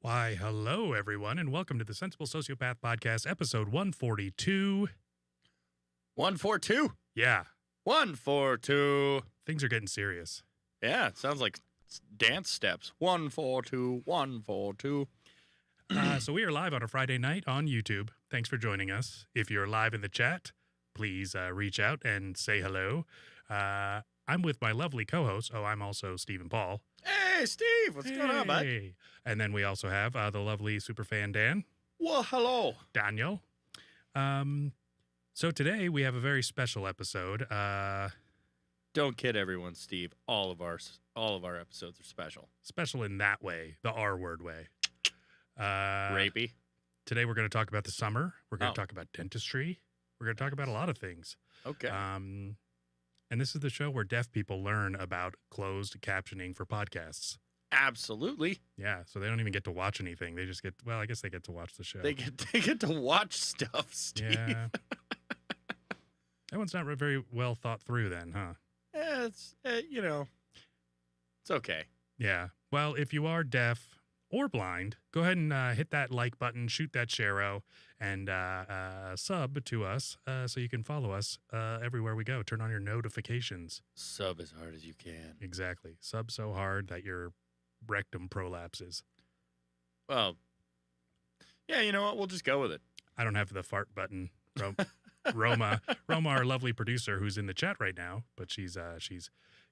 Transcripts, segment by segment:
Why, hello, everyone, and welcome to the Sensible Sociopath Podcast, episode 142. 142? Yeah, 142. things are getting serious. Yeah, it sounds like dance steps. 142, 142. So we are live on a Friday night on YouTube. Thanks for joining us. If you're live in the chat, please reach out and say hello. I'm with my lovely co-host. Oh, I'm also Stephen Paul. Hey, Steve, what's going on, bud? Hey. And then we also have the lovely superfan Dan. Well, hello. Daniel. So today we have a very special episode. Don't kid everyone, Steve. All of our episodes are special. Special in that way, the R word way. Rapey. Today we're going to talk about the summer. We're going to talk about dentistry. We're going to talk about a lot of things. Okay. And this is the show where deaf people learn about closed captioning for podcasts. Absolutely. Yeah, so they don't even get to watch anything. They just get, well, I guess they get to watch the show. They get to watch stuff, Steve. Yeah. That one's not very well thought through then, huh? Yeah, it's, it's okay. Yeah. Well, if you are deaf or blind, go ahead and hit that like button, shoot that share-o, and sub to us so you can follow us everywhere we go. Turn on your notifications. Sub as hard as you can. Exactly. Sub so hard that your rectum prolapses. Well, yeah, you know what? We'll just go with it. I don't have the fart button. Roma, our lovely producer, who's in the chat right now, but she's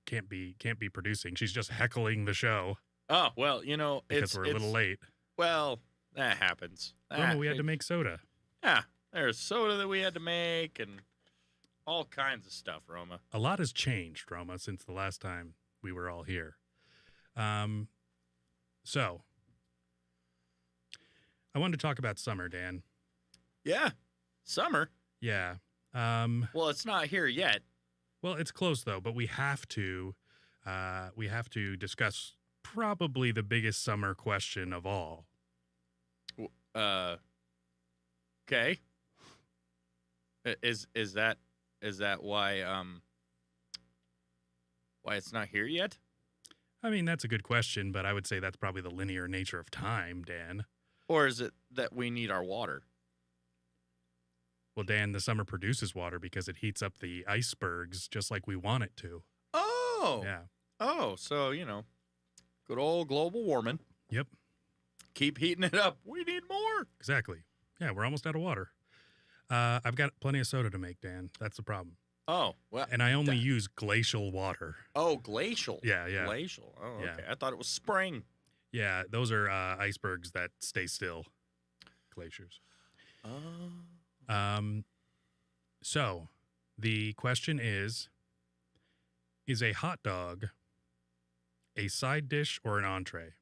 can't be producing. She's just heckling the show. Oh, well, because we're a little late. Well, that happens. Roma, we had to make soda. Yeah, there's soda that we had to make and all kinds of stuff, Roma. A lot has changed, Roma, since the last time we were all here. So I wanted to talk about summer, Dan. Yeah, summer. Yeah. Well, it's not here yet. Well, it's close though, but we have to discuss probably the biggest summer question of all. Okay. Is that why it's not here yet? I mean, that's a good question, but I would say that's probably the linear nature of time, Dan. Or is it that we need our water? Well, Dan, the summer produces water because it heats up the icebergs just like we want it to. Oh. Yeah. Oh, so, good old global warming. Yep. Keep heating it up. We need more. Exactly. Yeah, we're almost out of water. I've got plenty of soda to make, Dan. That's the problem. Oh, well. And I only use glacial water. Oh, glacial. Yeah. Glacial. Oh, okay. Yeah. I thought it was spring. Yeah, those are icebergs that stay still. Glaciers. Oh. So the question is a hot dog a side dish or an entree?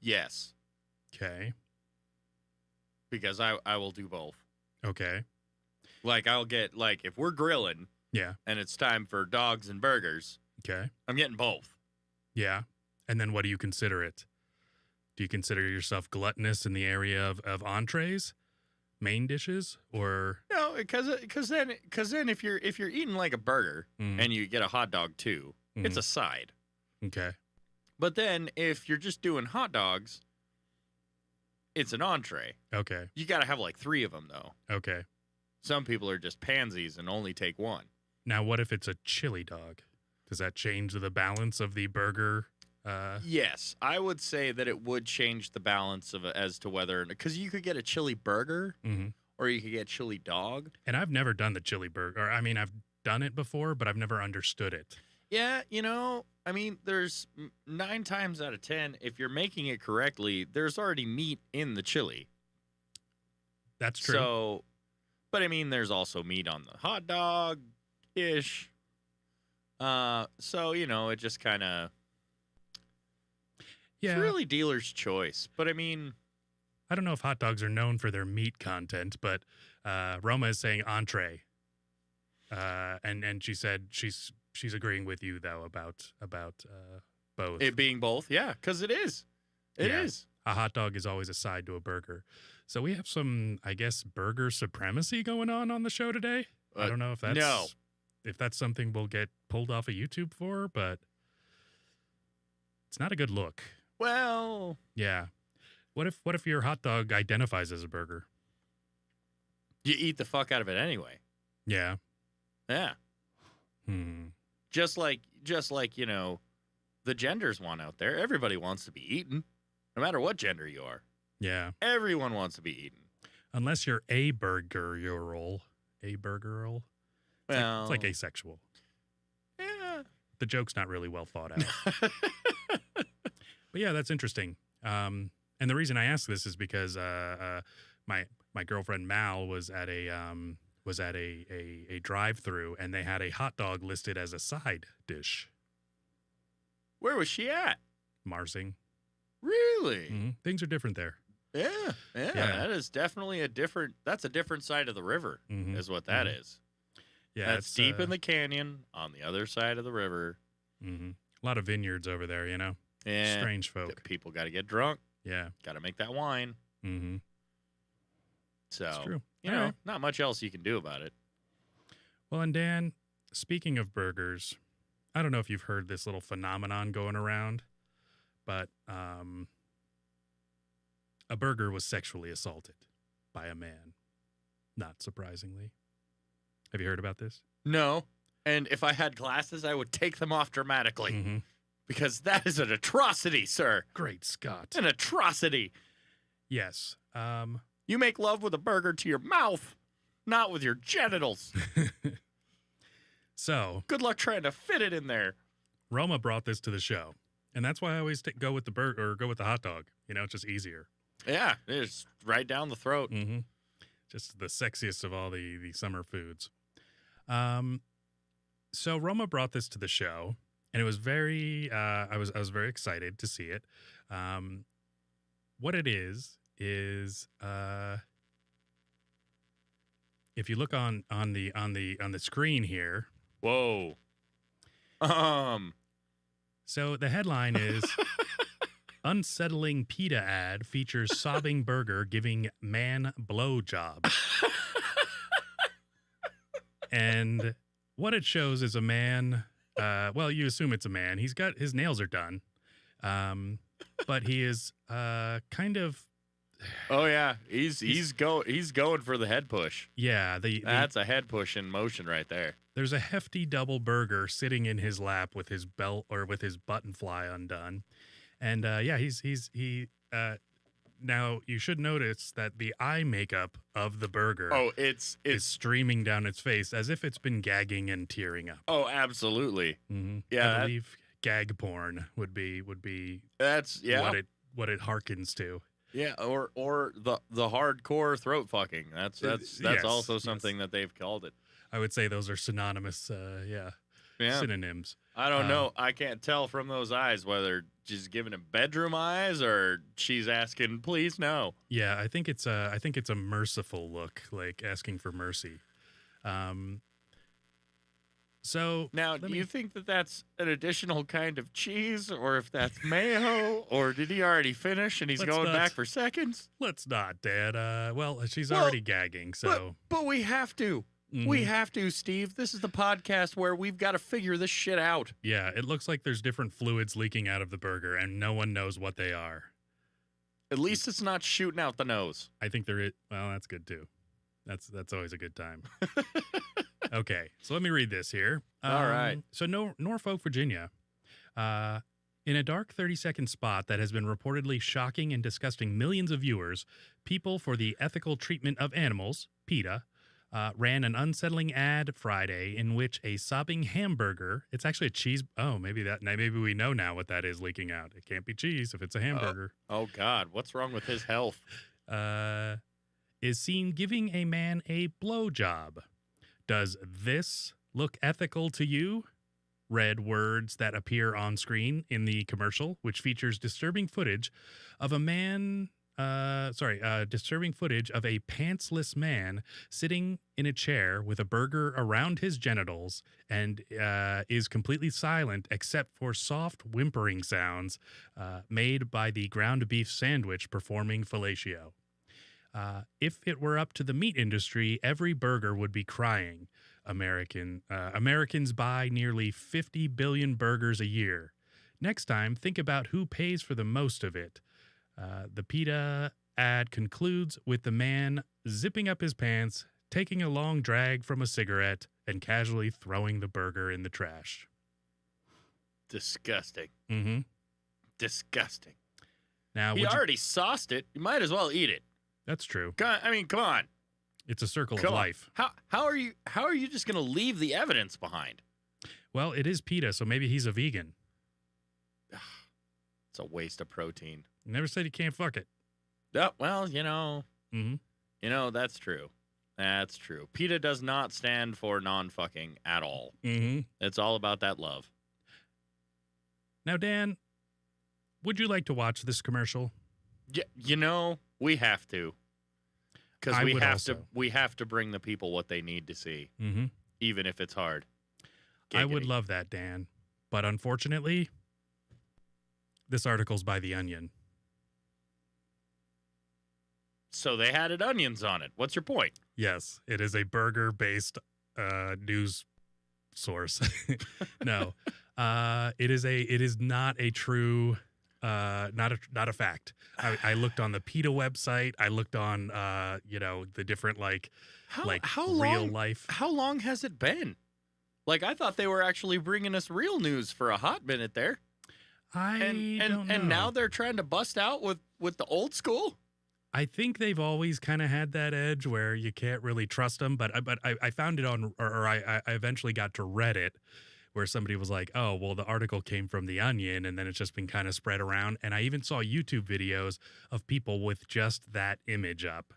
Yes. Okay. Because I will do both. Okay. Like, I'll get, if we're grilling. Yeah. And it's time for dogs and burgers. Okay. I'm getting both. Yeah. And then what do you consider it? Do you consider yourself gluttonous in the area of entrees, main dishes, or no? Because then if you're eating like a burger and you get a hot dog too, it's a side. Okay. But then if you're just doing hot dogs, it's an entree. Okay. You got to have like 3 of them though. Okay. Some people are just pansies and only take 1. Now, what if it's a chili dog? Does that change the balance of the burger? Yes, I would say that it would change the balance of as to whether, because you could get a chili burger or you could get chili dog. And I've never done the chili burger. Or, I mean, I've done it before, but I've never understood it. Yeah, there's 9 times out of 10, if you're making it correctly, there's already meat in the chili. That's true. So, but there's also meat on the hot dog-ish. So, it just kind of... Yeah. It's really dealer's choice. But, I don't know if hot dogs are known for their meat content, but Roma is saying entree. And she said she's agreeing with you, though, about both. It being both, yeah, because it is. It is. A hot dog is always a side to a burger. So we have some, I guess, burger supremacy going on the show today. I don't know if that's something we'll get pulled off of YouTube for, but it's not a good look. Well, yeah. What if your hot dog identifies as a burger? you eat the fuck out of it anyway. Yeah. Yeah. Hmm. Just like the genders want out there. Everybody wants to be eaten, no matter what gender you are. Yeah. Everyone wants to be eaten. Unless you're a burger-roll. A burger-roll? It's like asexual. Yeah. The joke's not really well thought out. But yeah, that's interesting. And the reason I ask this is because my girlfriend Mal was at a drive-through, and they had a hot dog listed as a side dish. Where was she at? Marsing. Really? Mm-hmm. Things are different there. Yeah. That is definitely that's a different side of the river, is what that is. Yeah. That's deep in the canyon on the other side of the river. Mm-hmm. A lot of vineyards over there, you know? Yeah. Strange folk. People got to get drunk. Yeah. Got to make that wine. Mm-hmm. So, That's true. You know, not much else you can do about it. Well, and Dan, speaking of burgers, I don't know if you've heard this little phenomenon going around, but a burger was sexually assaulted by a man, not surprisingly. Have you heard about this? No. And if I had glasses, I would take them off dramatically. Mm-hmm. Because that is an atrocity, sir. Great Scott. An atrocity. Yes. You make love with a burger to your mouth, not with your genitals. So. Good luck trying to fit it in there. Roma brought this to the show. And that's why I always go with the burger or go with the hot dog. You know, it's just easier. Yeah, it's right down the throat. Mm-hmm. Just the sexiest of all the summer foods. So Roma brought this to the show, and it was very. I was very excited to see it. What it is if you look on the screen here. Whoa. So the headline is. Unsettling PETA ad features sobbing burger giving man blowjob. And what it shows is a man. Well, you assume it's a man. He's got his nails are done, but he is kind of. Oh yeah, he's going for the head push. Yeah, that's a head push in motion right there. There's a hefty double burger sitting in his lap with his belt or with his button fly undone. And he now you should notice that the eye makeup of the burger is streaming down its face as if it's been gagging and tearing up. Oh, absolutely. Mm-hmm. Yeah, I believe gag porn would be that's what it harkens to. Yeah, or the hardcore throat fucking. That's yes, also something that they've called it. I would say those are synonymous synonyms. I don't know. I can't tell from those eyes whether she's giving him bedroom eyes or she's asking, please no. Yeah, I think it's a merciful look, like asking for mercy. So now, do you think that that's an additional kind of cheese, or if that's mayo, or did he already finish and he's going back for seconds? Let's not, Dad. Well, she's already gagging, so. But we have to. Mm-hmm. We have to, Steve. This is the podcast where we've got to figure this shit out. Yeah, it looks like there's different fluids leaking out of the burger, and no one knows what they are. At least it's not shooting out the nose. I think there is. Well, that's good too. That's always a good time. Okay, so let me read this here. All right. So Norfolk, Virginia, in a dark 30-second spot that has been reportedly shocking and disgusting millions of viewers, People for the Ethical Treatment of Animals, PETA, ran an unsettling ad Friday in which a sobbing hamburger, it's actually a cheese, maybe we know now what that is leaking out. It can't be cheese if it's a hamburger. Oh God, what's wrong with his health? Is seen giving a man a blowjob. Does this look ethical to you? Read words that appear on screen in the commercial, which features disturbing footage of a man disturbing footage of a pantsless man sitting in a chair with a burger around his genitals and is completely silent except for soft whimpering sounds made by the ground beef sandwich performing fellatio. If it were up to the meat industry, every burger would be crying. Americans buy nearly 50 billion burgers a year. Next time, think about who pays for the most of it. The PETA ad concludes with the man zipping up his pants, taking a long drag from a cigarette, and casually throwing the burger in the trash. Disgusting. Mm-hmm. Disgusting. Now, he already sauced it. You might as well eat it. That's true. I mean, come on. It's a circle Come of on. life. How are you just going to leave the evidence behind? Well, it is PETA, so maybe he's a vegan. It's a waste of protein. Never said you can't fuck it. Oh, well, you know. Mm-hmm. You know, that's true. That's true. PETA does not stand for non-fucking at all. Mm-hmm. It's all about that love. Now, Dan, would you like to watch this commercial? Yeah, you know, we have to. Because we have to bring the people what they need to see, mm-hmm. even if it's hard. I would love that, Dan. But unfortunately, this article's by The Onion. So they added onions on it. What's your point? Yes, it is a burger-based news source. No, it is not a true, not a fact. I looked on the PETA website. I looked on, the different how real long, life. How long has it been? Like, I thought they were actually bringing us real news for a hot minute there. I don't know. And now they're trying to bust out with the old school. I think they've always kind of had that edge where you can't really trust them. But I found it on, or I eventually got to Reddit, where somebody was like, oh, well, the article came from The Onion, and then it's just been kind of spread around. And I even saw YouTube videos of people with just that image up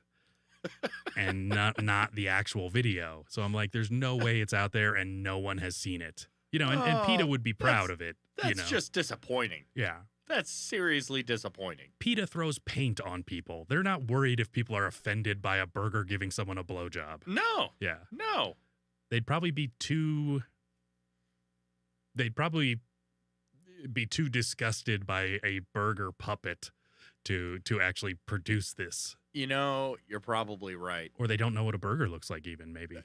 and not the actual video. So I'm like, there's no way it's out there and no one has seen it. And PETA would be proud of it. That's just disappointing. Yeah. That's seriously disappointing. PETA throws paint on people. They're not worried if people are offended by a burger giving someone a blowjob. No. Yeah. No. They'd probably be too disgusted by a burger puppet to actually produce this. You're probably right. Or they don't know what a burger looks like even, maybe.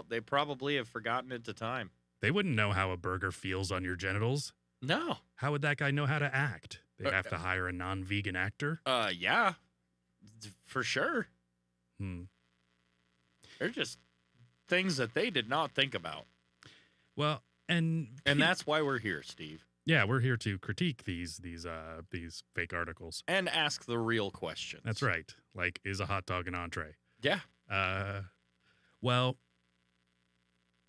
They probably have forgotten it to time. They wouldn't know how a burger feels on your genitals. No. How would that guy know how to act? They'd have to hire a non-vegan actor? Yeah. For sure. They're just things that they did not think about. Well, and that's why we're here, Steve. Yeah, we're here to critique these fake articles and ask the real questions. That's right. Like, is a hot dog an entree? Yeah. Well,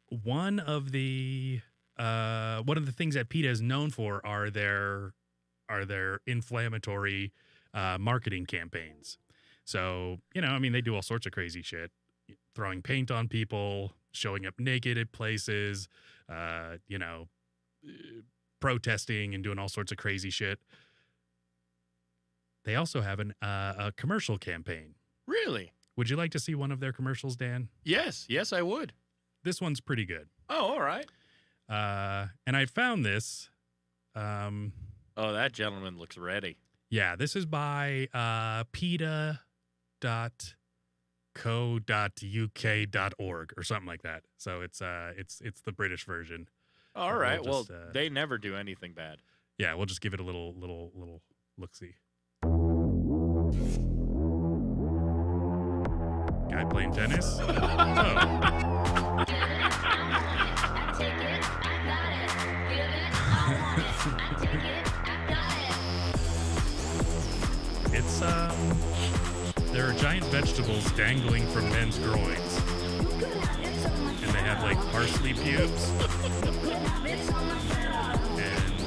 one of the things that PETA is known for are their inflammatory marketing campaigns. So, they do all sorts of crazy shit, throwing paint on people, showing up naked at places, protesting and doing all sorts of crazy shit. They also have a commercial campaign. Really? Would you like to see one of their commercials, Dan? Yes, I would. This one's pretty good. Oh, all right. And I found this. Oh, that gentleman looks ready. Yeah, this is by PETA.co.uk.org or something like that. So it's the British version. All right. Well, they never do anything bad. Yeah, we'll just give it a little look-see. Guy playing tennis? Oh. It's, there are giant vegetables dangling from men's groins. And they have, parsley pubes.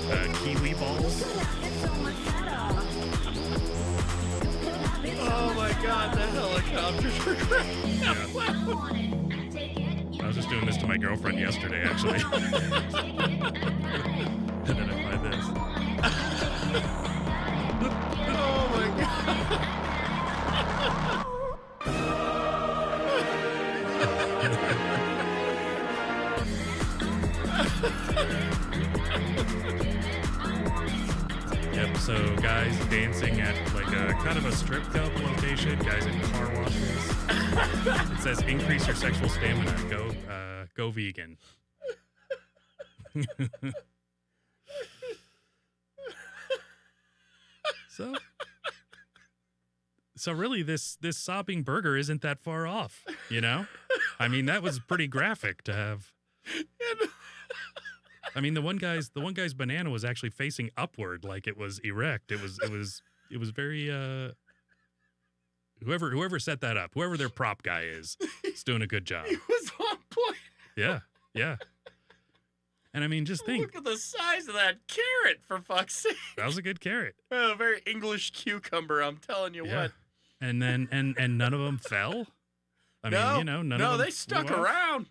And kiwi balls. Oh my God, the helicopters are great. Yeah. I was just doing this to my girlfriend yesterday, actually. And then I find this. Oh my God. Also, guys dancing at like a kind of a strip club location. Guys in car washes. It says increase your sexual stamina. Go vegan. So really, this sobbing burger isn't that far off. You know, I mean, that was pretty graphic to have. I mean, the one guy's banana was actually facing upward, like it was erect. It was very whoever set that up, whoever their prop guy is doing a good job. He was on point. Yeah. And I mean, just think. Look at the size of that carrot, for fuck's sake. That was a good carrot. Oh, very English cucumber, I'm telling you what. And then and none of them fell. I mean, none of them. No, they stuck around.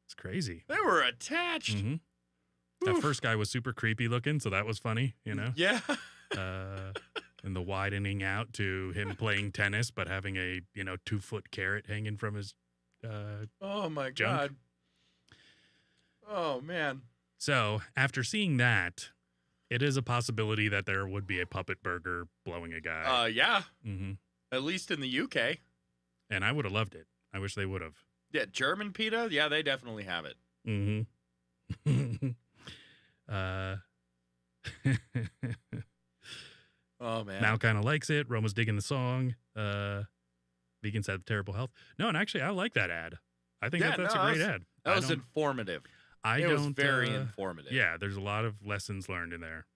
It's crazy. They were attached. Mm-hmm. That first guy was super creepy looking, so that was funny, Yeah. And the widening out to him playing tennis, but having a 2-foot carrot hanging from his. Oh my junk. God. Oh man. So after seeing that, it is a possibility that there would be a puppet burger blowing a guy. Yeah. Mm-hmm. At least in the UK. And I would have loved it. I wish they would have. Yeah, German PETA? Yeah, they definitely have it. Mm-hmm. Oh, man. Mal kind of likes it. Roma's digging the song. Vegans have terrible health. No, and actually, I like that ad. I think that's a great ad. That was informative. It was very informative. Yeah, there's a lot of lessons learned in there.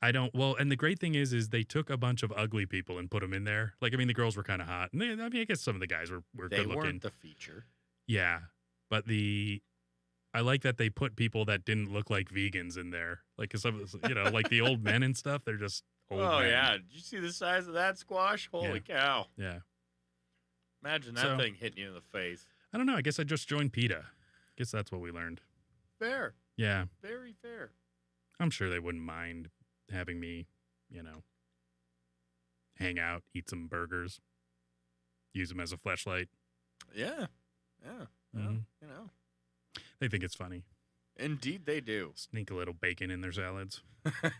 And the great thing is they took a bunch of ugly people and put them in there. Like, I mean, the girls were kind of hot. And I guess some of the guys were they good looking. They weren't the feature. Yeah, but I like that they put people that didn't look like vegans in there. Like, 'cause some of the, like the old men and stuff, they're just old men. Yeah. Did you see the size of that squash? Holy cow. Yeah. Imagine that thing hitting you in the face. I don't know. I guess I just joined PETA. Guess that's what we learned. Fair. Yeah. Very fair. I'm sure they wouldn't mind having me, hang out, eat some burgers, use them as a fleshlight. Yeah. Mm-hmm. Well, They think it's funny. Indeed they do. Sneak a little bacon in their salads. We'll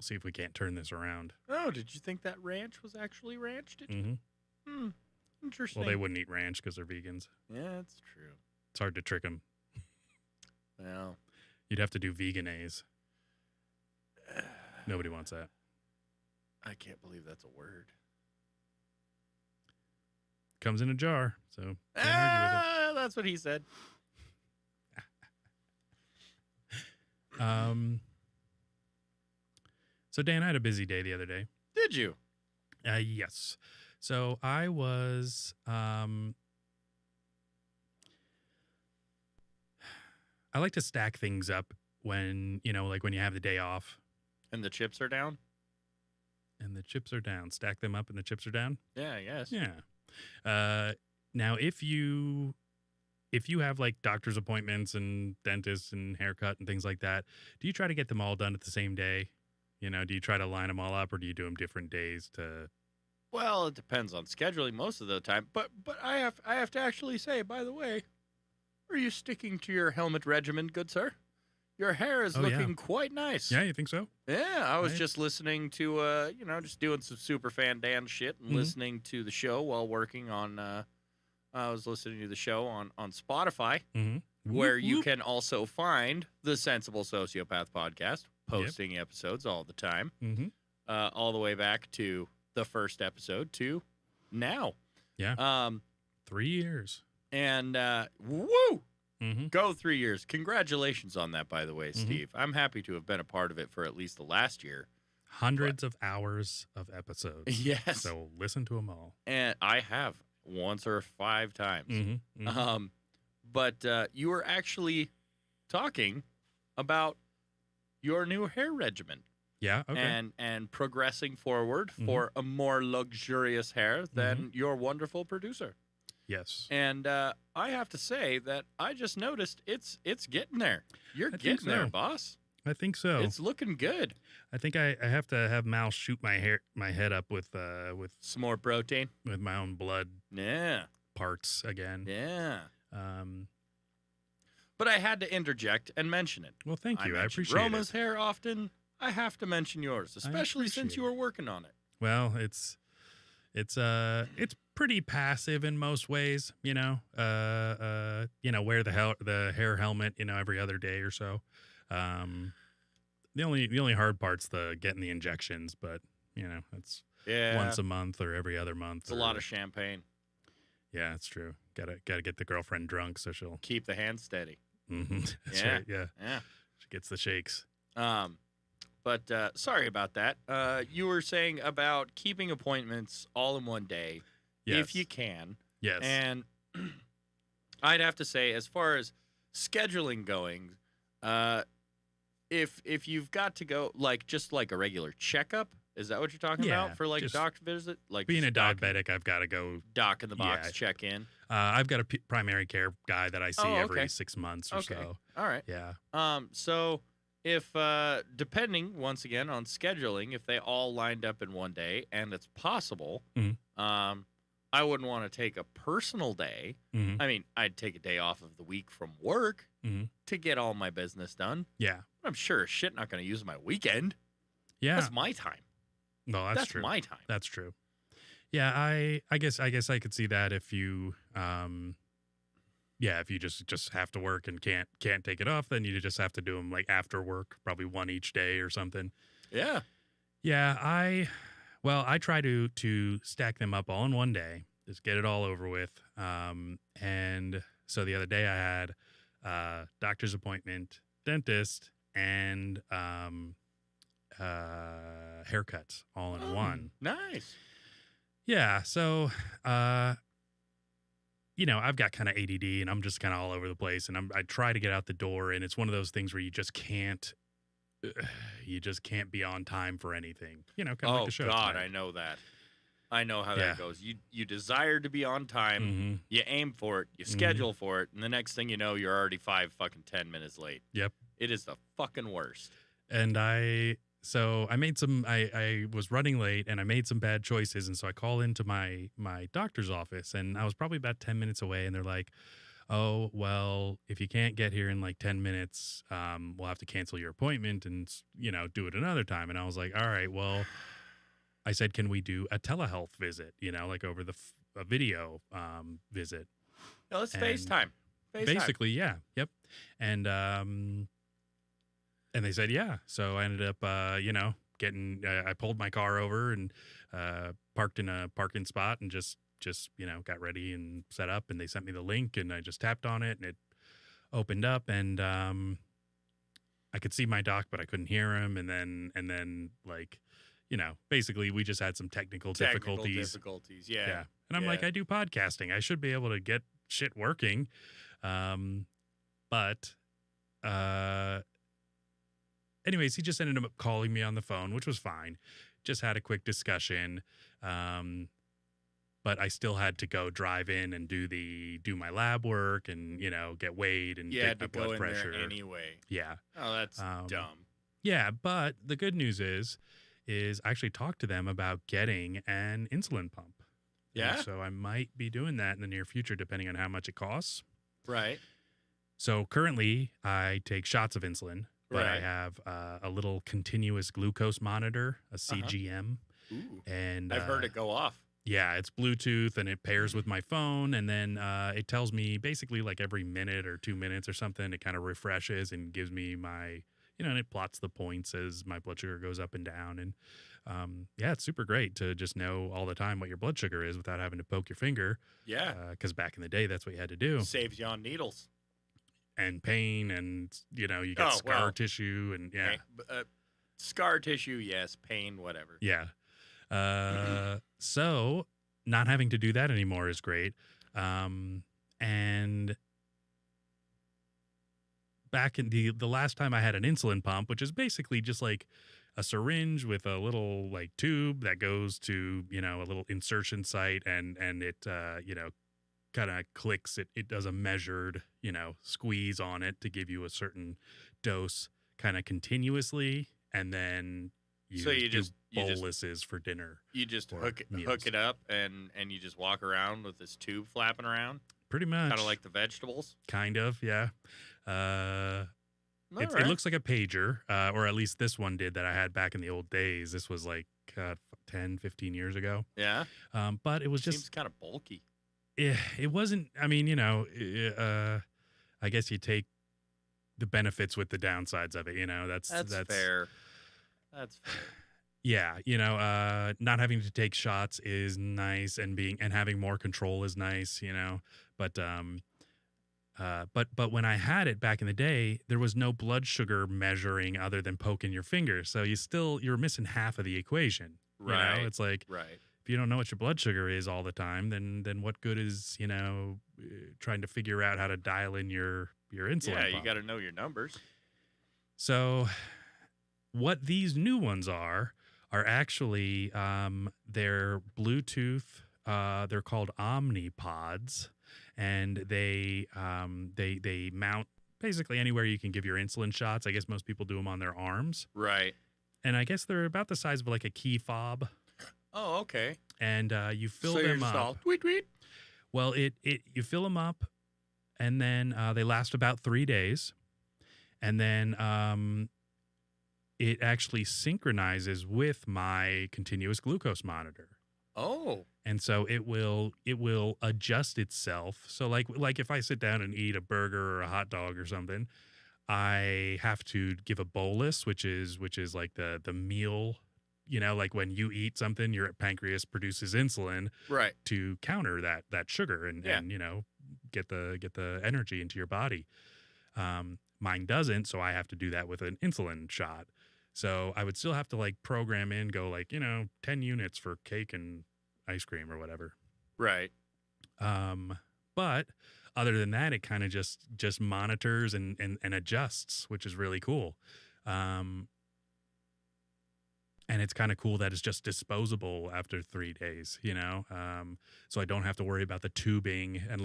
see if we can't turn this around. Oh, did you think that ranch was actually ranch? Did you? Mm-hmm. Interesting. Well, they wouldn't eat ranch because they're vegans. Yeah, that's true. It's hard to trick them. Well, you'd have to do veganese. Nobody wants that. I can't believe that's a word. Comes in a jar, so can't argue with it. That's what he said. So Dan, I had a busy day the other day. Did you? Yes. So I was I like to stack things up when, like when you have the day off. And the chips are down? And the chips are down. Stack them up and the chips are down? Yeah, I guess. Yeah. Now, if you have like doctor's appointments and dentists and haircut and things like that, do you try to get them all done at the same day? Do you try to line them all up or do you do them different days to... Well, it depends on scheduling most of the time. But I have to actually say, by the way, are you sticking to your helmet regimen, good sir? Your hair is looking quite nice. Yeah, you think so? Yeah, I was just listening to, just doing some Superfan Dan shit and listening to the show while working on, I was listening to the show on Spotify, where you can also find the Sensible Sociopath podcast, posting episodes all the time, all the way back to the first episode to now. Yeah. 3 years. And, woo! Go 3 years. Congratulations on that, by the way, Steve. I'm happy to have been a part of it for at least the last year. Hundreds of hours of episodes. Yes. So listen to them all. And I have once or 5 times. But you were actually talking about your new hair regimen. Yeah, okay. And progressing forward for a more luxurious hair than your wonderful producer. Yes. And I have to say that I just noticed it's getting there. You're getting there, boss. I think so. It's looking good. I think I have to have Mal shoot my head up with some more protein, with my own blood. Yeah. Parts again. Yeah. But I had to interject and mention it. Well, thank you. I appreciate Roma's hair often. I have to mention yours, especially since you were working on it. Well, it's pretty passive in most ways, wear the hair helmet, every other day or so. The only hard part's the getting the injections, but it's once a month or every other month. It's a lot of champagne. Yeah, it's true. Gotta get the girlfriend drunk so she'll keep the hand steady. Mm-hmm. That's right. Yeah. She gets the shakes. But sorry about that. You were saying about keeping appointments all in one day, if you can. Yes. And I'd have to say, as far as scheduling going, if you've got to go just like a regular checkup, is that what you're talking about for like a doctor visit? Like being a diabetic, I've got to go doc in the box, check in. I've got a primary care guy that I see every 6 months or so. All right. Yeah. So if depending once again on scheduling, if they all lined up in one day and it's possible, I wouldn't want to take a personal day. I mean, I'd take a day off of the week from work to get all my business done. Yeah. I'm sure as shit not going to use my weekend. Yeah. That's my time. No, that's true. My time. That's true. Yeah, I guess I could see that if you if you just have to work and can't take it off, then you just have to do them like after work, probably one each day or something. Yeah. Yeah, I try to stack them up all in one day, just get it all over with. And so the other day I had doctor's appointment, dentist, and haircuts all in one. Nice. Yeah. So, I've got kind of ADD and I'm just kind of all over the place, and I try to get out the door, and it's one of those things where you just can't be on time for anything, kind of like the show. Oh God, tonight. I know that. I know how that goes. You desire to be on time, you aim for it, you schedule for it, and the next thing you know, you're already 10 minutes late. Yep. It is the fucking worst. And I was running late and I made some bad choices. And so I call into my doctor's office, and I was probably about 10 minutes away. And they're like, oh, well, if you can't get here in like 10 minutes, we'll have to cancel your appointment and, do it another time. And I was like, all right, well, I said, can we do a telehealth visit, like over a video visit? No, let's FaceTime. Basically, yeah. Yep. And they said, yeah. So I ended up, I pulled my car over and parked in a parking spot and just got ready and set up. And they sent me the link, and I just tapped on it, and it opened up, and I could see my doc, but I couldn't hear him. And then basically we just had some technical difficulties. Yeah. And I'm like, I do podcasting. I should be able to get shit working. But anyways, he just ended up calling me on the phone, which was fine. Just had a quick discussion. But I still had to go drive in and do my lab work and, get weighed and take my blood pressure. There anyway. Yeah. Oh, that's dumb. Yeah. But the good news is I actually talked to them about getting an insulin pump. Yeah. And so I might be doing that in the near future, depending on how much it costs. Right. So currently I take shots of insulin. But I have a little continuous glucose monitor, a CGM. Ooh, and I've heard it go off. Yeah, it's Bluetooth, and it pairs with my phone, and then it tells me basically like every minute or 2 minutes or something, it kind of refreshes and gives me my, and it plots the points as my blood sugar goes up and down. And it's super great to just know all the time what your blood sugar is without having to poke your finger. Yeah. Because back in the day, that's what you had to do. Saves you on needles. And pain, and you get scar tissue, and scar tissue, yes. Pain, whatever. Yeah. So not having to do that anymore is great. And back in the last time I had an insulin pump, which is basically just like a syringe with a little like tube that goes to a little insertion site, and it kind of clicks it does a measured squeeze on it to give you a certain dose kind of continuously, and then you just boluses for dinner. You just hook it up and you just walk around with this tube flapping around, pretty much, kind of like the vegetables. Kind of, yeah. It looks like a pager, or at least this one did that I had back in the old days. This was like 10, 15 years ago. Yeah. But it was Seems kind of bulky. It wasn't, I mean, I guess you take the benefits with the downsides of it, that's fair. That's fair. Yeah, not having to take shots is nice, and having more control is nice, but but when I had it back in the day, there was no blood sugar measuring other than poking your finger. So you're missing half of the equation. Right. It's like, if you don't know what your blood sugar is all the time, then what good is, trying to figure out how to dial in your insulin Yeah, pump? you got to know your numbers. So what these new ones are actually they're Bluetooth. They're called Omnipods, and they mount basically anywhere you can give your insulin shots. I guess most people do them on their arms. Right. And I guess they're about the size of like a key fob. Oh, okay. And you fill so them you're just up. All, tweet, tweet. Well, you fill them up, and then they last about 3 days, and then it actually synchronizes with my continuous glucose monitor. Oh. And so it will adjust itself. So like if I sit down and eat a burger or a hot dog or something, I have to give a bolus, which is like the meal, like when you eat something, your pancreas produces insulin to counter that sugar and get the energy into your body. Mine doesn't, so I have to do that with an insulin shot. So I would still have to program in, go 10 units for cake and ice cream or whatever. Right. But other than that, it kind of just monitors and adjusts, which is really cool. And it's kind of cool that it's just disposable after 3 days, so I don't have to worry about the tubing. And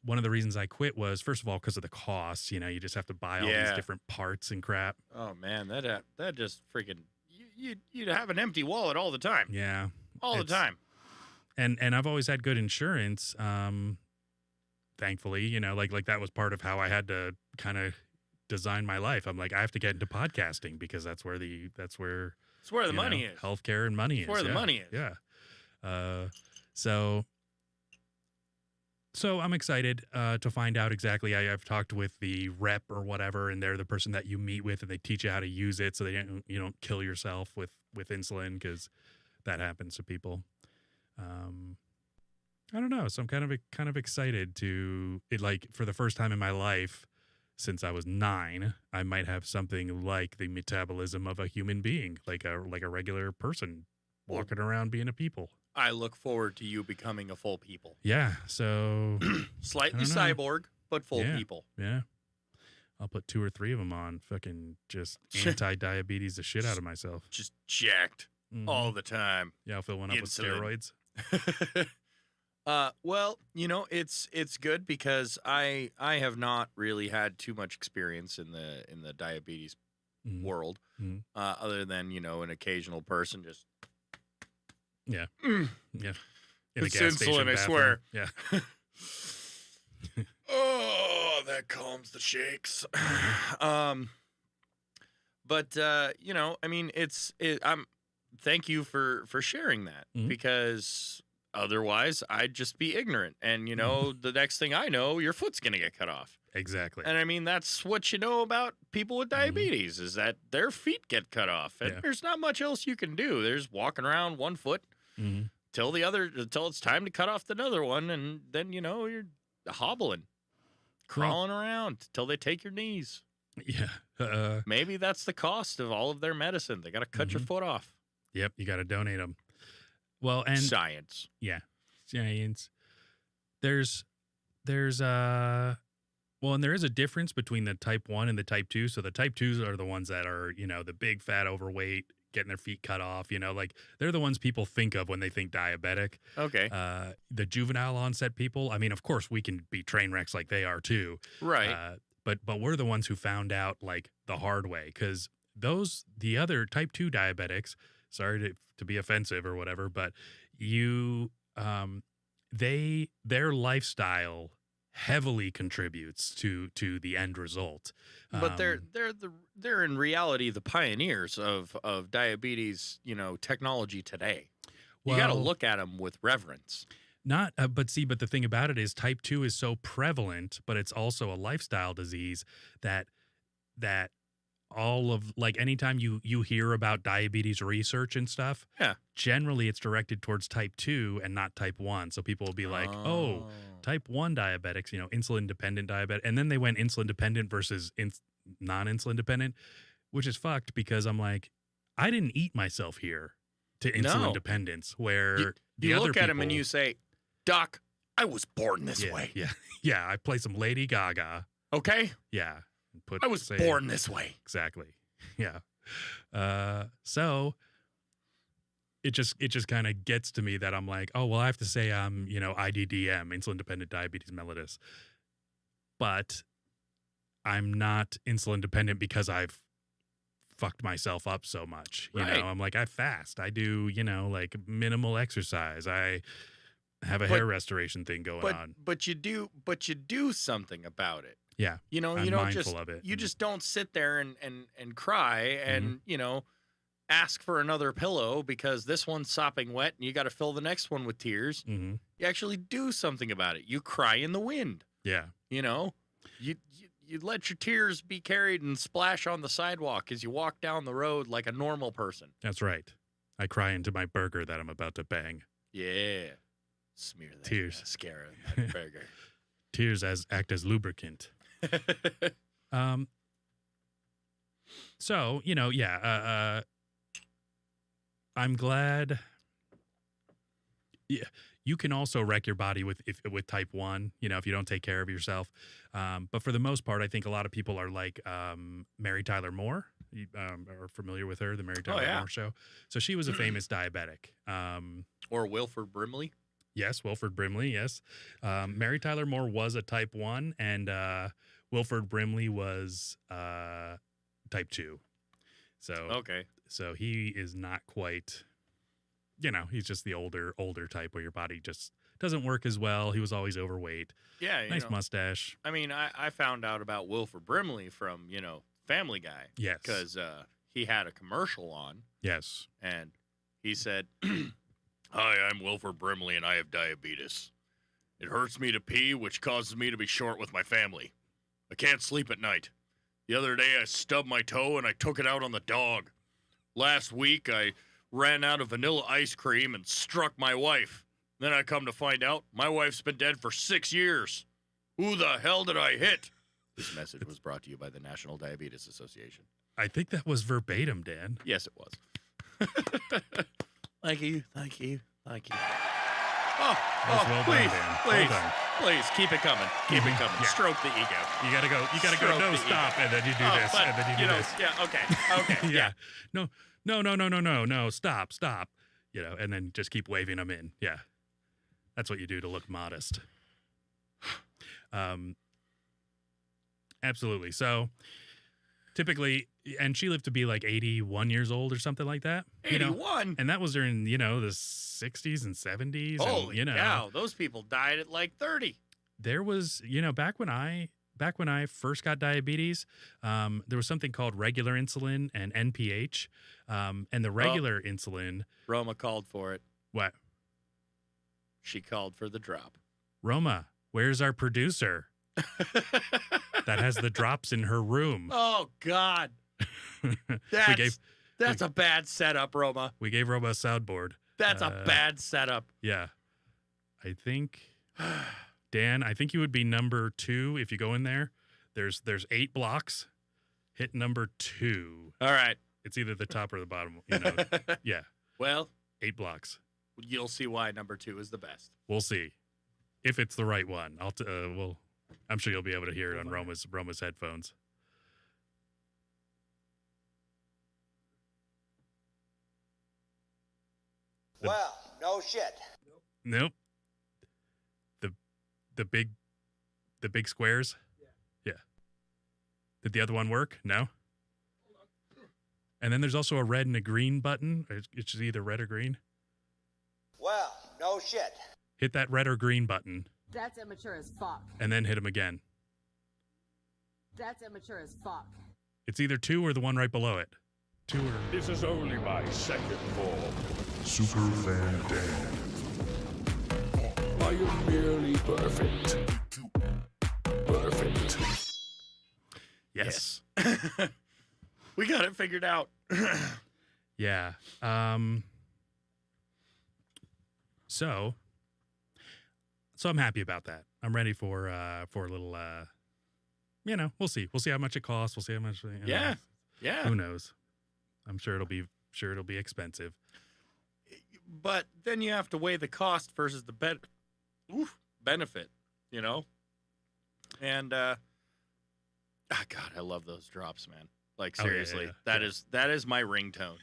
one of the reasons I quit was, first of all, because of the costs. You just have to buy all these different parts and crap. Oh man, that just freaking you'd have an empty wallet all the time. Yeah, all the time. And I've always had good insurance. Thankfully, like that was part of how I had to kind of design my life. I'm like, I have to get into podcasting because that's where the money is. Healthcare and money is. Where the money is. Yeah. So I'm excited to find out exactly. I've talked with the rep or whatever, and they're the person that you meet with, and they teach you how to use it so you don't kill yourself with insulin, because that happens to people. I don't know. So I'm kind of excited to it. For the first time in my life since I was 9, I might have something like the metabolism of a human being, like a regular person walking around being a people. I look forward to you becoming a full people. Yeah, so slightly cyborg, but full people. Yeah, I'll put 2 or 3 of them on. Fucking just anti-diabetes the shit out of myself. Just jacked all the time. Yeah, I'll fill one up with steroids. Well, it's good because I have not really had too much experience in the diabetes world, other than an occasional person just. Yeah. Yeah. In it's insulin, I swear. Yeah. Oh, that calms the shakes. But I mean, thank you for sharing that, because otherwise I'd just be ignorant, and the next thing I know, your foot's going to get cut off. Exactly. And I mean, that's what you know about people with diabetes, is that their feet get cut off, and there's not much else you can do. There's walking around one foot until it's time to cut off another one, and then you're hobbling, crawling around till they take your knees. Yeah. Maybe that's the cost of all of their medicine. They got to cut your foot off. Yep, you got to donate them. Well, and science. Yeah, science. There's well, and there is a difference between the type 1 and the type 2. So the type 2s are the ones that are, the big, fat, overweight, getting their feet cut off, they're the ones people think of when they think diabetic. Okay. The juvenile onset people, I mean, of course we can be train wrecks like they are too. Right. But we're the ones who found out the hard way, because the other type 2 diabetics, sorry to be offensive or whatever, but their lifestyle heavily contributes to the end result. But they're in reality the pioneers of diabetes, technology today. You got to look at them with reverence. But the thing about it is type 2 is so prevalent, but it's also a lifestyle disease that all of, like, anytime you hear about diabetes research and stuff, generally it's directed towards type 2 and not type 1. So people will be like, oh, type 1 diabetics, insulin dependent diabetic. And then they went insulin dependent versus non-insulin dependent, which is fucked, because I'm like, I didn't eat myself here to insulin dependence, where you look at him and you say, Doc, I was born this way. Yeah. I play some Lady Gaga. Okay. Yeah. I was born this way. Exactly. Yeah. So it just kind of gets to me that I'm like, oh, well, I have to say I'm, IDDM, insulin dependent diabetes mellitus, but I'm not insulin dependent because I've fucked myself up so much. You know, I'm like, I fast. I do, like minimal exercise. I have a hair restoration thing going on. But you do something about it. Yeah. You don't just of it. You just don't sit there and cry and, ask for another pillow because this one's sopping wet and you got to fill the next one with tears. Mm-hmm. You actually do something about it. You cry in the wind. Yeah. You let your tears be carried and splash on the sidewalk as you walk down the road like a normal person. That's right. I cry into my burger that I'm about to bang. Yeah. Smear that tears. Mascara in that burger. Tears act as lubricant. So, I'm glad. Yeah, you can also wreck your body with type 1, if you don't take care of yourself. But for the most part, I think a lot of people are like Mary Tyler Moore. You are familiar with her, the Mary Tyler Moore Show. So she was a famous diabetic. Or Wilford Brimley. Yes, Wilford Brimley, yes. Mary Tyler Moore was a type 1, and Wilford Brimley was type 2. So he is not quite, he's just the older type where your body just doesn't work as well. He was always overweight. Yeah. Nice mustache. I mean, I found out about Wilford Brimley from, Family Guy. Yes. Because he had a commercial on. Yes. And he said, "Hi, I'm Wilford Brimley and I have diabetes. It hurts me to pee, which causes me to be short with my family. I can't sleep at night. The other day I stubbed my toe and I took it out on the dog. Last week I ran out of vanilla ice cream and struck my wife. Then I come to find out my wife's been dead for 6 years. Who the hell did I hit?" This message was brought to you by the National Diabetes Association. I think that was verbatim, Dan. Yes, it was. Thank you. Oh, well please, done, Dan. please, Well done. please, keep it coming. Keep it coming. Yeah. Stroke the ego. You gotta go. Stroke No, the stop, ego. and then you do this, and then you do this. Yeah, okay. Yeah. No. Stop. And then just keep waving them in. Yeah. That's what you do to look modest. Absolutely. So typically, and she lived to be like 81 years old or something like that. 81? And that was during, the 60s and 70s. Holy and, cow. Those people died at like 30. There was, back when I first got diabetes, there was something called regular insulin and NPH. And the regular insulin. Roma called for it. What? She called for the drop. Roma, where's our producer? That has the drops in her room. Oh, God. That's a bad setup, Roma. We gave Roma a soundboard. That's a bad setup. Yeah. I think, Dan, you would be number 2 if you go in there. There's 8 blocks. Hit number 2. All right. It's either the top or the bottom. Yeah. Well, 8 blocks. You'll see why number 2 is the best. We'll see if it's the right one. I'm sure you'll be able to hear it on Roma's headphones. Well, no shit. Nope. The big squares? Yeah. Did the other one work? No? And then there's also a red and a green button. It's either red or green. Well, no shit. Hit that red or green button. That's immature as fuck. And then hit him again. That's immature as fuck. It's either 2 or the one right below it. 2 or... This is only my second form. Superfan Dan. I am merely perfect. Perfect. Yes. We got it figured out. Yeah. So I'm happy about that. I'm ready for a little, we'll see. We'll see how much it costs. We'll see how much. Yeah. Who knows? I'm sure it'll be expensive. But then you have to weigh the cost versus the benefit, And God, I love those drops, man. Like seriously, that is my ringtone.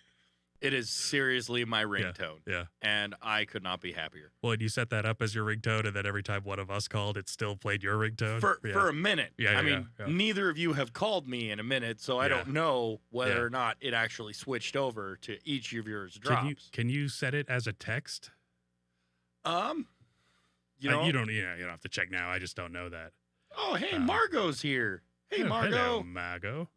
It is seriously my ringtone. Yeah. And I could not be happier. Well, and you set that up as your ringtone, and then every time one of us called, it still played your ringtone? For a minute. Yeah, I mean, neither of you have called me in a minute, so I don't know whether or not it actually switched over to each of yours drops. Can you set it as a text? You don't have to check now. I just don't know that. Oh, hey, Margot's here. Hey, Margot. Hello, Margot.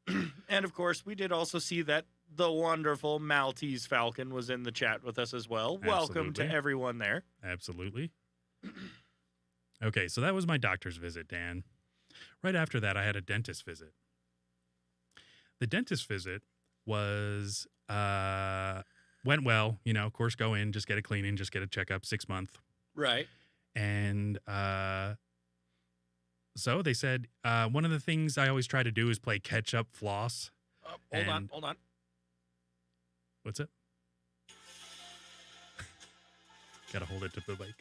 And of course, we did also see that the wonderful Maltese Falcon was in the chat with us as well. Absolutely. Welcome to everyone there. Absolutely. Okay, so that was my doctor's visit, Dan. Right after that, I had a dentist visit. The dentist visit was went well. Of course, go in, just get a cleaning, just get a checkup, 6 month. Right. And so they said one of the things I always try to do is play catch up floss. Hold on. What's it? Gotta hold it to the mic.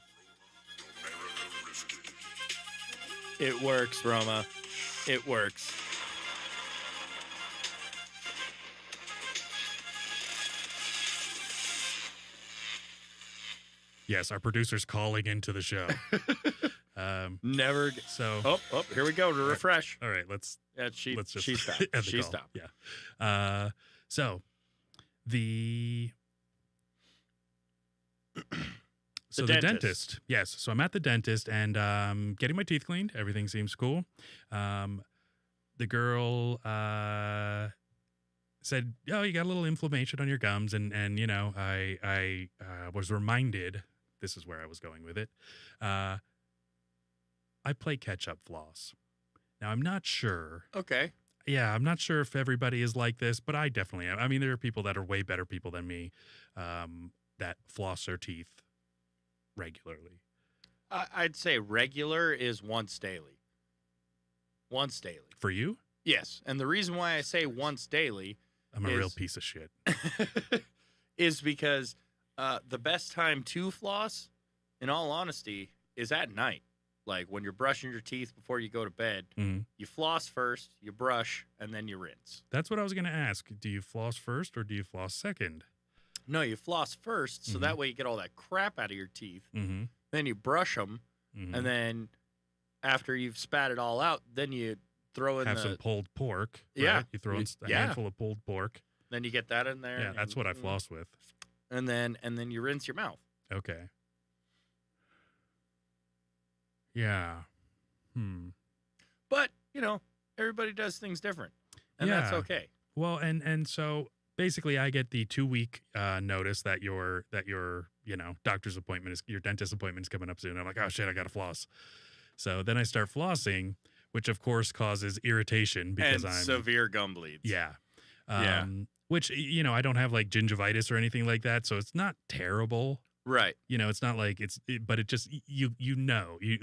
It works, Roma. It works. Yes, our producer's calling into the show. Never. So. Oh, here we go to refresh. All right, let's just she stopped. She stopped. Yeah. So the dentist. Yes. So I'm at the dentist and getting my teeth cleaned. Everything seems cool. The girl said, "Oh, you got a little inflammation on your gums," and I was reminded. This is where I was going with it. I play catch-up floss. Now, I'm not sure. Okay. Yeah, I'm not sure if everybody is like this, but I definitely am. I mean, there are people that are way better people than me that floss their teeth regularly. I'd say regular is once daily. Once daily. For you? Yes. And the reason why I say once daily I'm a real piece of shit. is because the best time to floss, in all honesty, is at night. Like when you're brushing your teeth before you go to bed, you floss first, you brush, and then you rinse. That's what I was going to ask. Do you floss first or do you floss second? No, you floss first, so that way you get all that crap out of your teeth. Mm-hmm. Then you brush them, and then after you've spat it all out, then you throw in some pulled pork. Right? Yeah. You throw in a handful of pulled pork. Then you get that in there. Yeah, that's what I floss with. And then you rinse your mouth. Okay. Yeah. But, everybody does things different. And that's okay. Well, and so basically I get the 2-week notice that your doctor's appointment is, your dentist appointment is coming up soon. I'm like, oh shit, I got to floss. So then I start flossing, which of course causes irritation because I'm severe gum bleeds. Yeah. Which, I don't have like gingivitis or anything like that. So it's not terrible. Right. It's not like but it just, you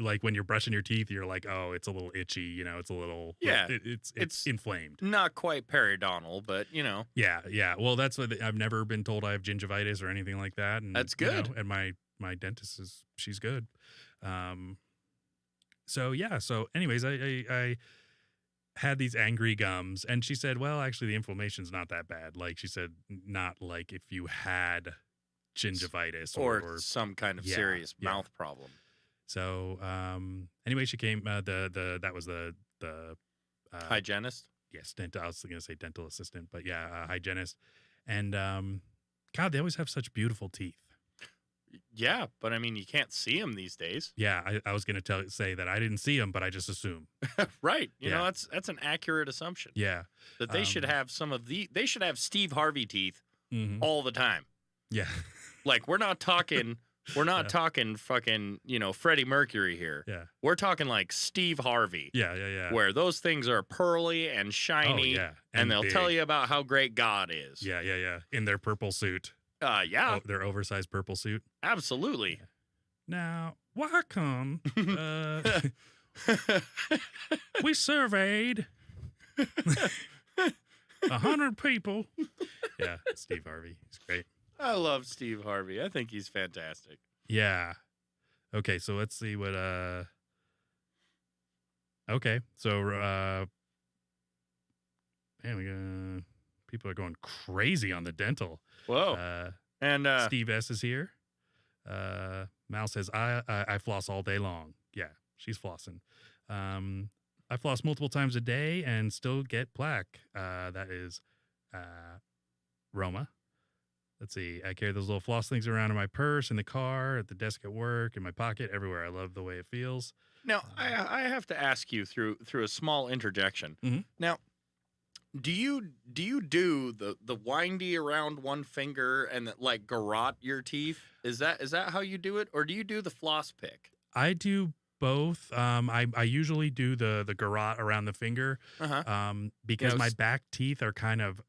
like when you're brushing your teeth, you're like, oh, it's a little itchy, it's a little, it's inflamed. Not quite periodontal, but Yeah. Well, that's what I've never been told I have gingivitis or anything like that. And that's good. And my dentist she's good. So anyways, I had these angry gums and she said, well, actually the inflammation's not that bad. Like she said, not like if you had gingivitis or some kind of serious mouth problem. So anyway, she came that was the hygienist. Yes, I was going to say dental assistant, but hygienist. And God, they always have such beautiful teeth. Yeah, but I mean, you can't see them these days. Yeah, I was going to say that I didn't see them, but I just assume. Right. You Yeah. know, that's an accurate assumption. Yeah. That they should have they should have Steve Harvey teeth Mhm. all the time. Yeah. Like we're not talking Yeah. talking fucking, Freddie Mercury here. Yeah. We're talking like Steve Harvey. Yeah. Where those things are pearly and Oh, shiny yeah. and they'll tell big. you about how great God is. Yeah. In their purple suit. Yeah, Their oversized purple suit. absolutely. Now, why come we surveyed 100 people? Yeah, Steve Harvey. He's great. I love Steve Harvey. I think he's fantastic. Yeah. Okay, so let's see what okay, so man, people are going crazy on the dental. Whoa. And Steve S is here. Mal says, I floss all day long. Yeah, she's flossing. I floss multiple times a day and still get plaque. That is Roma. Let's see. I carry those little floss things around in my purse, in the car, at the desk at work, in my pocket, everywhere. I love the way it feels. now I have to ask you through a small interjection. Mhm. Now, do you do the windy around one finger and like garrote your teeth? Is that how you do it, or do you do the floss pick? I do both. I usually do the garrote around the finger because know, my back teeth are kind of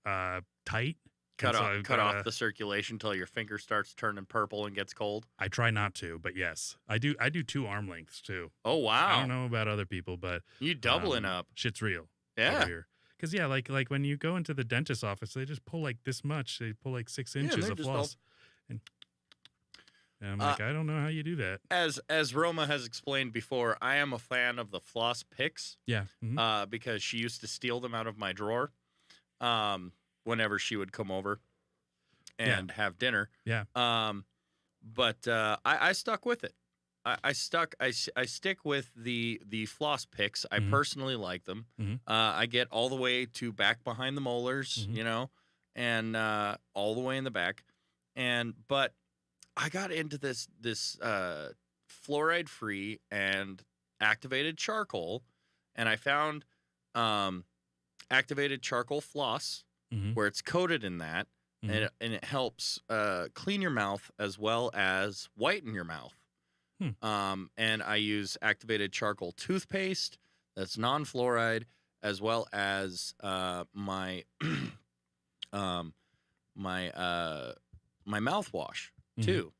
tight. Cut and so off I've cut gotta- off the circulation until your finger starts turning purple and gets cold. I try not to, but yes, I do 2 arm lengths too. Oh wow! I don't know about other people, but You doubling up. shit's real. Yeah. Over here. Because yeah, like when you go into the dentist's office, they just pull like this much. They pull like 6 inches they're of just floss, and I'm like, I don't know how you do that. As Roma has explained before, I am a fan of the floss picks. Yeah. Mhm. Because she used to steal them out of my drawer whenever she would come over and have dinner. Yeah. But I stuck with it. I stick with the floss picks. I Mhm. personally like them. Mhm. I get all the way to back behind the molars, Mhm. and all the way in the back. But I got into this fluoride free and activated charcoal, and I found activated charcoal floss Mhm. where it's coated in that, Mhm. and it helps clean your mouth as well as whiten your mouth. And I use activated charcoal toothpaste that's non-fluoride, as well as my my mouthwash Mhm. too.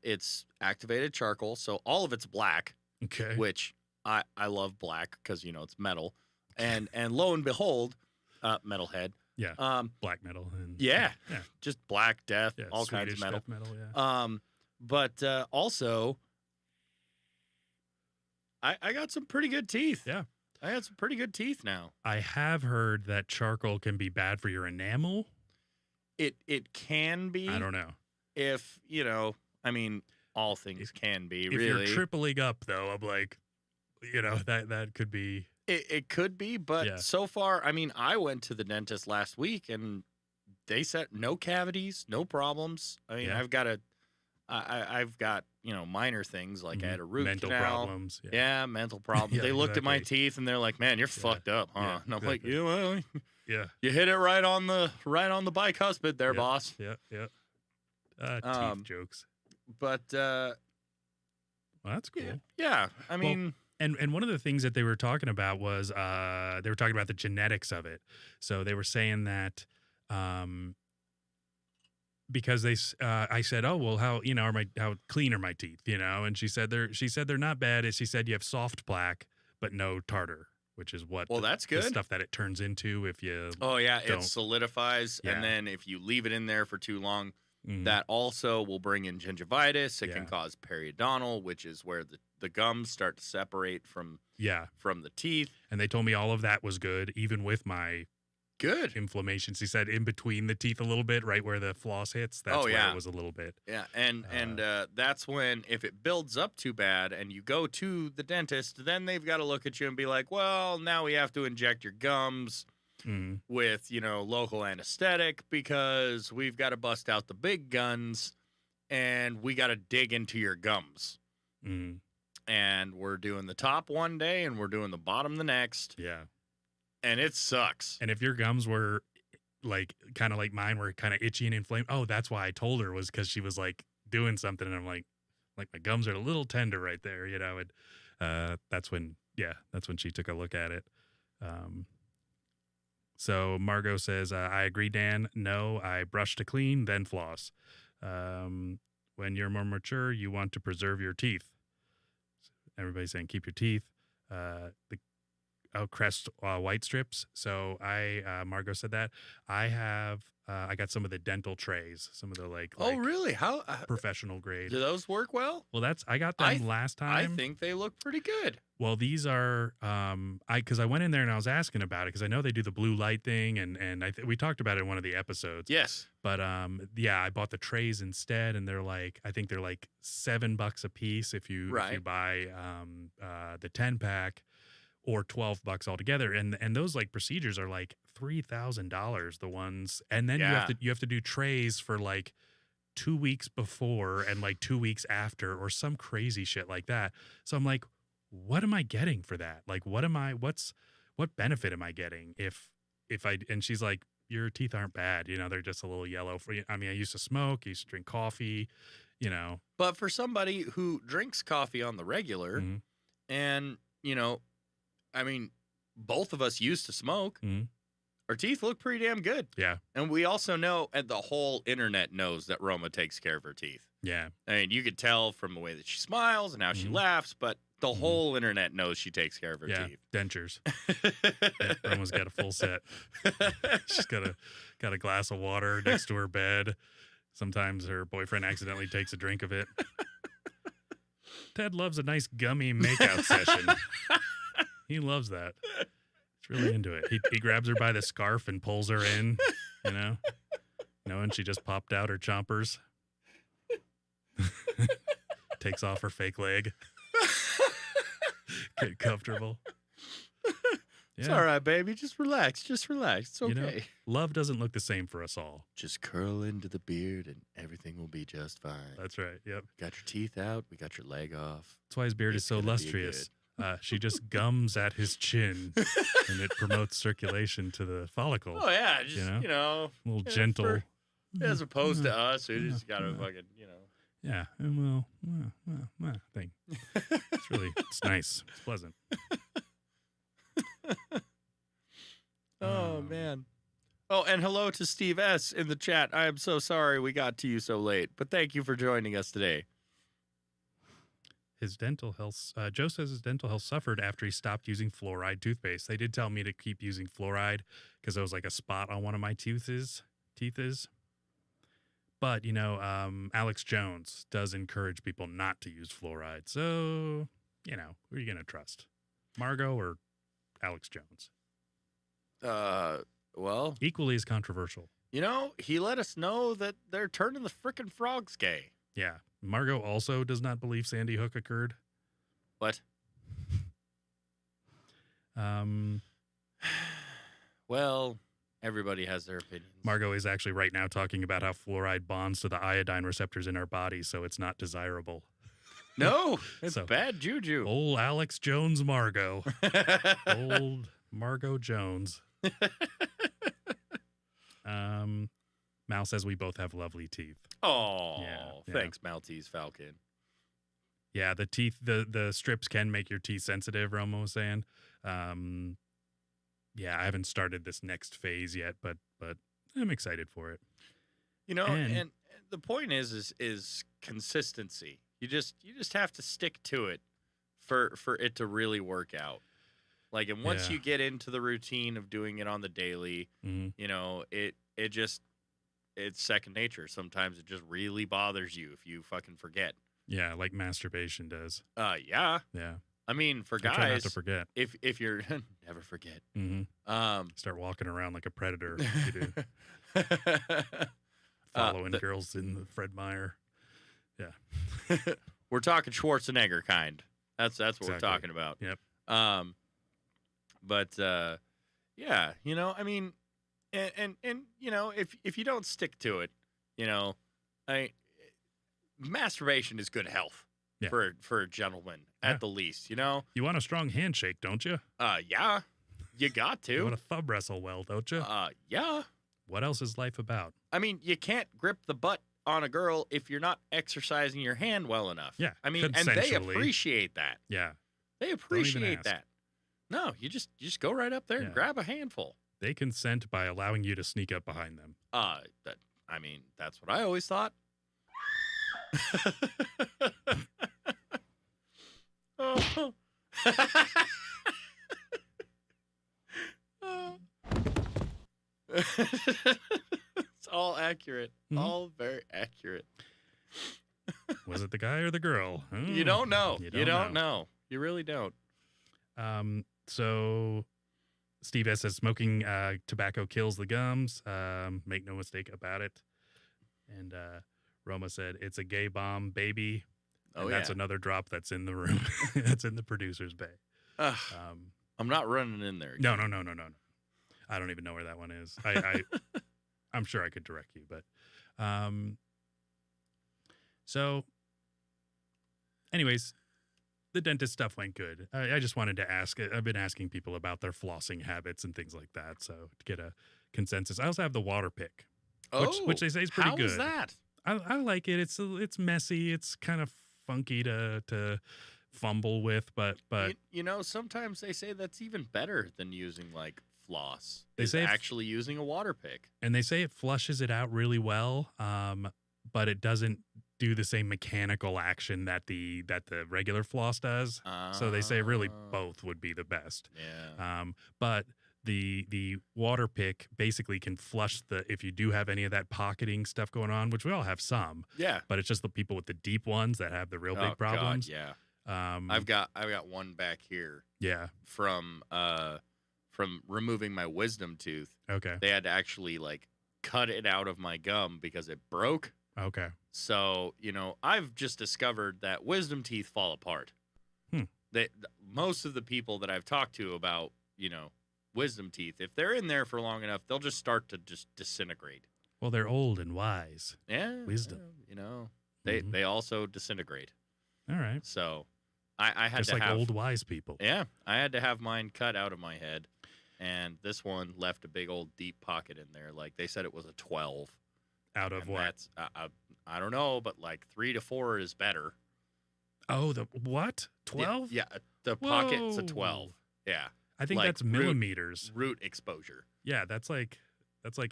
It's activated charcoal, so all of it's black, Okay. which I love black because it's metal, and lo and behold, metalhead. Yeah. Black metal. And Yeah, Yeah. just black death, Yeah. all kinds of Swedish metal. death metal. Yeah. But also, I got some pretty good teeth. Yeah. I got some pretty good teeth now. I have heard that charcoal can be bad for your enamel. It can be. I don't know. If I mean, all things can be. If Really, you're tripling up, though, I'm like, that could be. it could be. But Yeah. so far, I mean, I went to the dentist last week and they said no cavities, no problems. I mean, Yeah. I've got I've got minor things like I had a root mental canal. problems. Yeah, mental problems. Yeah, They looked at my exactly. teeth and they're like, "Man, you're fucked up, huh?" Yeah, and I'm like, exactly. "Yeah, well, Yeah. you hit it right on the bicuspid there, Yeah. boss." Yeah. Um, Teeth jokes. But Well, that's cool. yeah, I mean, And one of the things that they were talking about was they were talking about the genetics of it. So they were saying that because I said, oh well, how how clean are my teeth, and she said they're not bad. And she said you have soft plaque but no tartar, which is what that's the good. stuff that it turns into if you Oh yeah, don't. it solidifies, Yeah. and then if you leave it in there for too long, Mhm. that also will bring in gingivitis. It can Yeah. cause periodontal, which is where the gums start to separate from yeah. the teeth. And they told me all of that was good, even with my Good. inflammation. She said in between the teeth a little bit, right where the floss hits. That's where yeah. it was a little bit. Yeah, and that's when if it builds up too bad and you go to the dentist, then they've got to look at you and be like, well, now we have to inject your gums Mhm. with local anesthetic because we've got to bust out the big guns and we got to dig into your gums. Mm. And we're doing the top one day and we're doing the bottom the next. Yeah. And it sucks. And if your gums were like kind of like mine were kind of itchy and inflamed, oh, that's why I told her, was because she was like doing something and I'm like my gums are a little tender right there, you know. And that's when she took a look at it. So Margot says, I agree, Dan. No, I brush to clean, then floss. When you're more mature, you want to preserve your teeth. Everybody's saying keep your teeth. Crest white strips. So Margot said that. I got some of the dental trays, some of the like oh, really? How professional grade. do those work well? Well, I got them last time. I think they look pretty good. Well, these are because I went in there and I was asking about it because I know they do the blue light thing and we talked about it in one of the episodes. Yes. But I bought the trays instead, and I think they're like $7 a piece if you buy the 10-pack, or $12 altogether. And those like procedures are like $3,000, the ones, and then you have to do trays for like 2 weeks before and like 2 weeks after, or some crazy shit like that. So I'm like, what am I getting for that? Like, what benefit am I getting if I, and she's like, your teeth aren't bad, you know, they're just a little yellow. I mean, I used to smoke, I used to drink coffee, you know. But for somebody who drinks coffee on the regular, Mhm. and, you know, I mean, both of us used to smoke, Mhm. our teeth look pretty damn good. Yeah. And we also know, and the whole internet knows, that Roma takes care of her teeth. Yeah. I mean, you could tell from the way that she smiles and how she Mhm. laughs, but the whole internet knows she takes care of her teeth. Dentures. Roma's got a full set. She's got a glass of water next to her bed. Sometimes her boyfriend accidentally takes a drink of it. Ted loves a nice gummy makeout session. He loves that. He's really into it. He grabs her by the scarf and pulls her in, you know, knowing she just popped out her chompers. Takes off her fake leg. Get comfortable. It's all right, baby. Just relax. Just relax. It's okay. You know, love doesn't look the same for us all. Just curl into the beard and everything will be just fine. That's right. Yep. Got your teeth out. We got your leg off. That's why his beard is It's so gonna be lustrous. She just gums at his chin, and it promotes circulation to the follicle. Oh, yeah. Just, You know? you know, A little yeah, gentle. as opposed to us who just got to fucking, you know. Yeah. And thing. It's nice. It's pleasant. Oh, man. Oh, and hello to Steve S. in the chat. I am so sorry we got to you so late, but thank you for joining us today. His dental health, Joe says his dental health suffered after he stopped using fluoride toothpaste. They did tell me to keep using fluoride because there was like a spot on one of my teeth is. But, you know, Alex Jones does encourage people not to use fluoride. So, you know, who are you going to trust? Margot or Alex Jones? Well, Equally as controversial. you know, he let us know that they're turning the frickin' frogs gay. Yeah. Margot also does not believe Sandy Hook occurred. What? Um, Well, everybody has their opinions. Margot is actually right now talking about how fluoride bonds to the iodine receptors in our body, so it's not desirable. No, it's So, bad juju. Old Alex Jones Margot. Old Margot Jones. Mal says we both have lovely teeth. Oh, Yeah. thanks, Maltese Falcon. Yeah, the teeth, the strips can make your teeth sensitive, Romo was saying. Yeah, I haven't started this next phase yet, but I'm excited for it. You know, And- and the point is consistency. You just have to stick to it for it to really work out. Like, and once Yeah. you get into the routine of doing it on the daily, Mhm. you know, it's second nature. Sometimes it just really bothers you if you fucking forget. Yeah, like masturbation does. Yeah. Yeah. I mean, for I try not guys, to forget. if you're never forget. hmm Um, Start walking around like a predator. You do. Following girls in the Fred Meyer. Yeah. we're talking Schwarzenegger kind. That's what we're Exactly. talking about. Yep. But yeah, you know, I mean, and you know, if you don't stick to it, you know, masturbation is good health Yeah. for a gentleman Yeah. at the least, you know? You want a strong handshake, don't you? Yeah. You got You want to. to thumb wrestle well, don't you? Yeah. What else is life about? I mean, you can't grip the butt on a girl if you're not exercising your hand well enough. Yeah, I mean, and they consensually. appreciate that. Yeah, They even appreciate ask. that. No, you just go right up there Yeah. and grab a handful. they consent by allowing you to sneak up behind them. That's what I always thought. Oh. It's all accurate. Mhm. All very accurate. Was it the guy or the girl? You don't know. You You don't don't know. You really don't. So Steve S says smoking tobacco kills the gums. Make no mistake about it. And Roma said it's a gay bomb, baby. Oh, And that's yeah. another drop that's in the room. That's in the producer's bay. Ugh, Um, I'm not running in there. no. I don't even know where that one is. I'm sure I could direct you, but so anyways, the dentist stuff went good. I just wanted to ask. I've been asking people about their flossing habits and things like that, so to get a consensus. I also have the water pick, which they say is pretty how good. is that? I like it. It's messy. It's kind of funky to fumble with, but You know, sometimes they say that's even better than using like floss. They is say if- actually using a water pick. and they say it flushes it out really well, but it doesn't do the same mechanical action that the regular floss does. So they say really Ah, both would be the best. Yeah. But the water pick basically can flush if you do have any of that pocketing stuff going on, which we all have some, Yeah. but it's just the people with the deep ones that have the real Oh, big problems. God, yeah. I've got one back here Yeah. from removing my wisdom tooth. Okay. They had to actually like cut it out of my gum because it broke. Okay. So, you know, I've just discovered that wisdom teeth fall apart. Most of the people that I've talked to about, you know, wisdom teeth, if they're in there for long enough, they'll just start to just disintegrate. Well, they're old and wise. Yeah. Wisdom. You know, they also disintegrate. All right. So I had Just to like have old wise people. Yeah, I had to have mine cut out of my head, and this one left a big old deep pocket in there. Like they said, it was a 12. Out of And what? That's I don't know, but like 3 to 4 is better. Oh, the what? 12? Yeah, the pocket's a Whoa. 12. Yeah, I think Like that's root- millimeters. root exposure. Yeah, that's like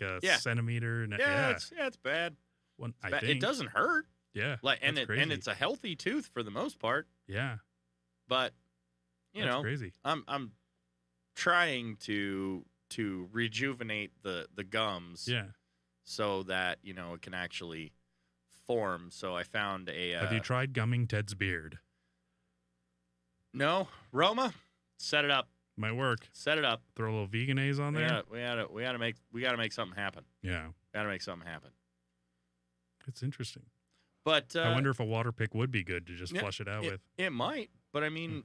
a Yeah. centimeter. And Yeah, it's bad. One, I But think it doesn't hurt. Yeah, Like and that's and crazy. it's a healthy tooth for the most part. Yeah, But you that's know, crazy. I'm trying to rejuvenate the gums. Yeah. So that, you know, it can actually form. So I found a Have you tried gumming Ted's beard? No, Roma, set it up. Might work. Set it up. Throw a little veganese on there. We gotta make something happen. Yeah, Gotta make something happen. it's interesting. But I wonder if a water pick would be good to just yeah, flush it out with. it might, but I mean,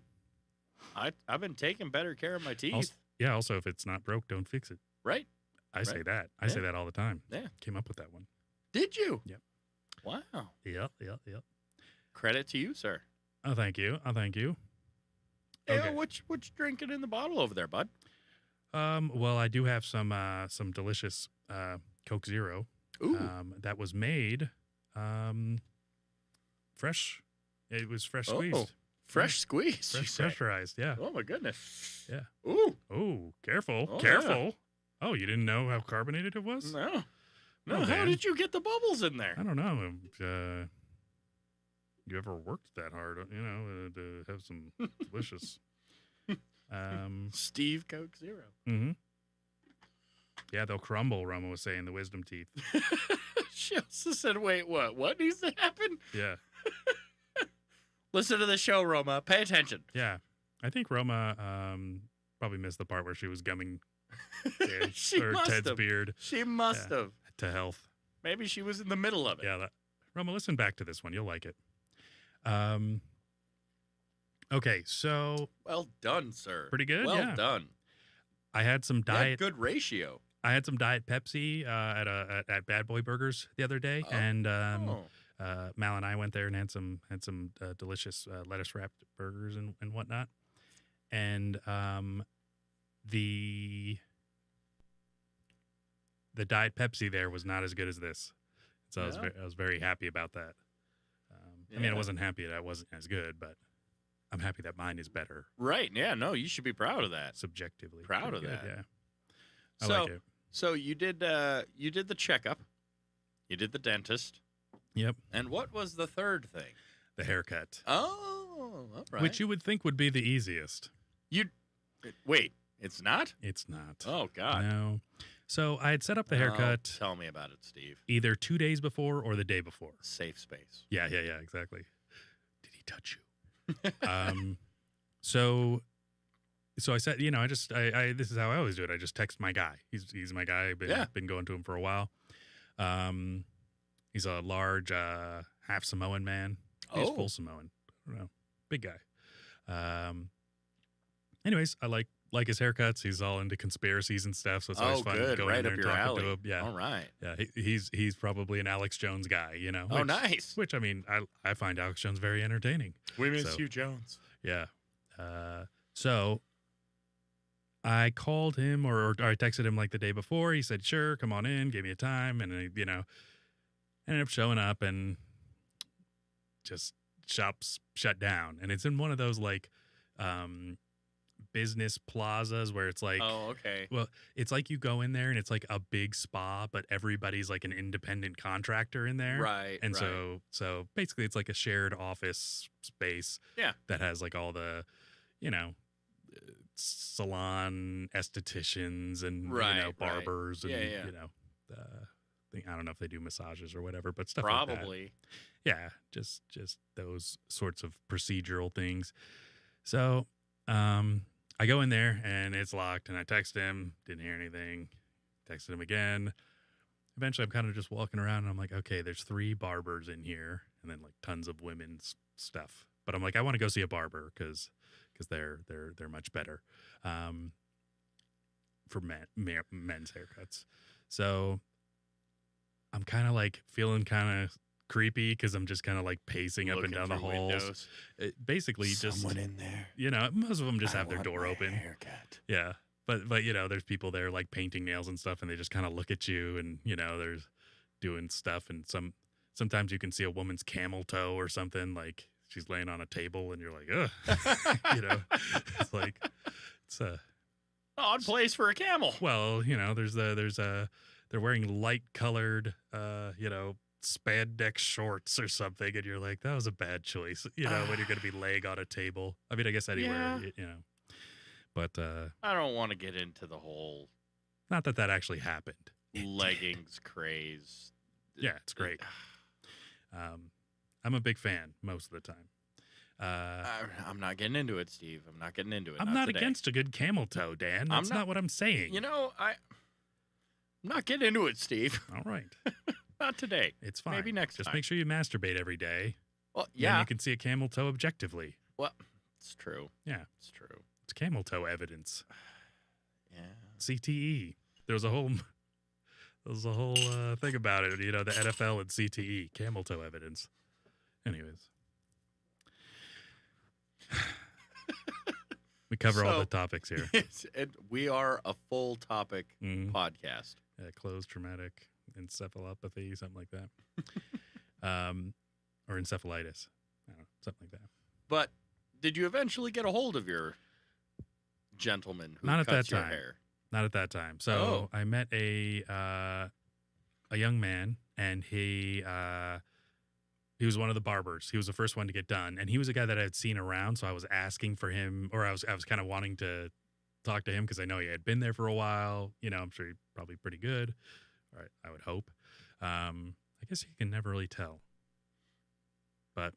I've been taking better care of my teeth, Also, yeah. Also, if it's not broke, don't fix it. right? I say Right. that. I Yeah. say that all the time. Yeah. Came up with that one. Did you? Yep. Wow. Yep. Credit to you, sir. Oh, thank you. Hey, Okay. what you drinking in the bottle over there, bud? Well, I do have some delicious Coke Zero. Ooh. That was made fresh. It was fresh Oh, squeezed. fresh squeeze. you Fresh said. pressurized, yeah. Oh my goodness. Yeah. Ooh. Oh, careful. Oh, careful. Oh, you didn't know how carbonated it was? No. No. Oh, How Dan. did you get the bubbles in there? I don't know. You ever worked that hard, to have some delicious Steve Coke Zero. mm-hmm. Yeah, they'll crumble, Roma was saying, the wisdom teeth. She also said, wait, what? What needs to happen? Yeah. Listen to the show, Roma. Pay attention. Yeah. I think Roma probably missed the part where she was gumming She must Ted's have. beard She must Yeah. have. to health. Maybe she was in the middle of it. Yeah, Roma, listen back to this one. You'll like it. Okay, so Well done, sir. Pretty good, Well yeah. done. I had some Yeah, diet. good ratio. I had some Diet Pepsi at Bad Boy Burgers the other day, Oh. and Oh. Mal and I went there and had some delicious lettuce wrapped burgers and whatnot. And the Diet Pepsi there was not as good as this, so I was very happy about that. I mean, I wasn't happy that it wasn't as good, but I'm happy that mine is better. Right? Yeah. No, you should be proud of that. Subjectively, Proud of good, that. Yeah, I like it. So you did the checkup, you did the dentist. Yep. And what was the third thing? The haircut. Oh, all right. Which you would think would be the easiest. Wait, it's not? It's not. Oh, God. No. So I had set up the haircut. Tell me about it, Steve. Either 2 days before or the day before. Safe space. Yeah, exactly. Did he touch you? So I said, I just, I this is how I always do it. I just text my guy. He's my guy. I've been going to him for a while. He's a large, half Samoan man. He's full Samoan. I don't know. Big guy. Anyways, I like his haircuts. He's all into conspiracies and stuff, so it's always fun going right in there up and your talking alley. to him. Yeah. All right. Yeah, he's probably an Alex Jones guy, Oh, nice. Which, I mean, I find Alex Jones very entertaining. We miss you, Jones. Yeah. So I called him or I texted him like the day before. He said, sure, come on in, gave me a time. And, ended up showing up and just shops shut down. And it's in one of those like business plazas where it's like, oh, okay. Well, it's like you go in there and it's like a big spa, but everybody's like an independent contractor in there. Right. And so basically it's like a shared office space. Yeah. That has like all the, salon estheticians and barbers and I don't know if they do massages or whatever, but stuff like that. Probably. Yeah, just those sorts of procedural things. So, I go in there and it's locked and I text him, didn't hear anything. Texted him again. Eventually I'm kind of just walking around and I'm like, okay, there's 3 barbers in here and then like tons of women's stuff. But I'm like, I want to go see a barber because they're much better for men's haircuts. So I'm kind of like feeling kind of creepy because I'm just kind of like pacing up and down the halls. Basically, Someone just in there. Most of them just have their want door my open. Haircut. Yeah, but there's people there like painting nails and stuff, and they just kind of look at you, and there's doing stuff, and sometimes you can see a woman's camel toe or something like she's laying on a table, and you're like, ugh, it's like it's a odd place for a camel. Well, they're wearing light colored, spandex shorts or something, and you're like, that was a bad choice, when you're going to be laying on a table. I mean, I guess anywhere, but I don't want to get into the whole not that actually happened. Leggings craze. Yeah, it's great. I'm a big fan most of the time. I'm not getting into it, Steve. I'm not getting into it. I'm not today. against a good camel toe, Dan. That's not what I'm saying. I'm not getting into it, Steve. All right. Not today. It's fine. Maybe next Just time. make sure you masturbate every day. Well, Then you can see a camel toe objectively. Well, it's true. Yeah. It's true. It's camel toe evidence. Yeah. CTE. There was a whole thing about it. The NFL and CTE, camel toe evidence. Anyways. We cover all the topics here. We are a full topic podcast. Closed traumatic encephalopathy, something like that. Or encephalitis. I don't know, something like that. But did you eventually get a hold of your gentleman who Not at cuts that your time. hair? Not at that time. So I met a young man, and he was one of the barbers. He was the first one to get done, and he was a guy that I had seen around. So I was asking for him, or I was kind of wanting to talk to him because I know he had been there for a while. I'm sure he's probably pretty good. All right, I would hope. I guess you can never really tell. But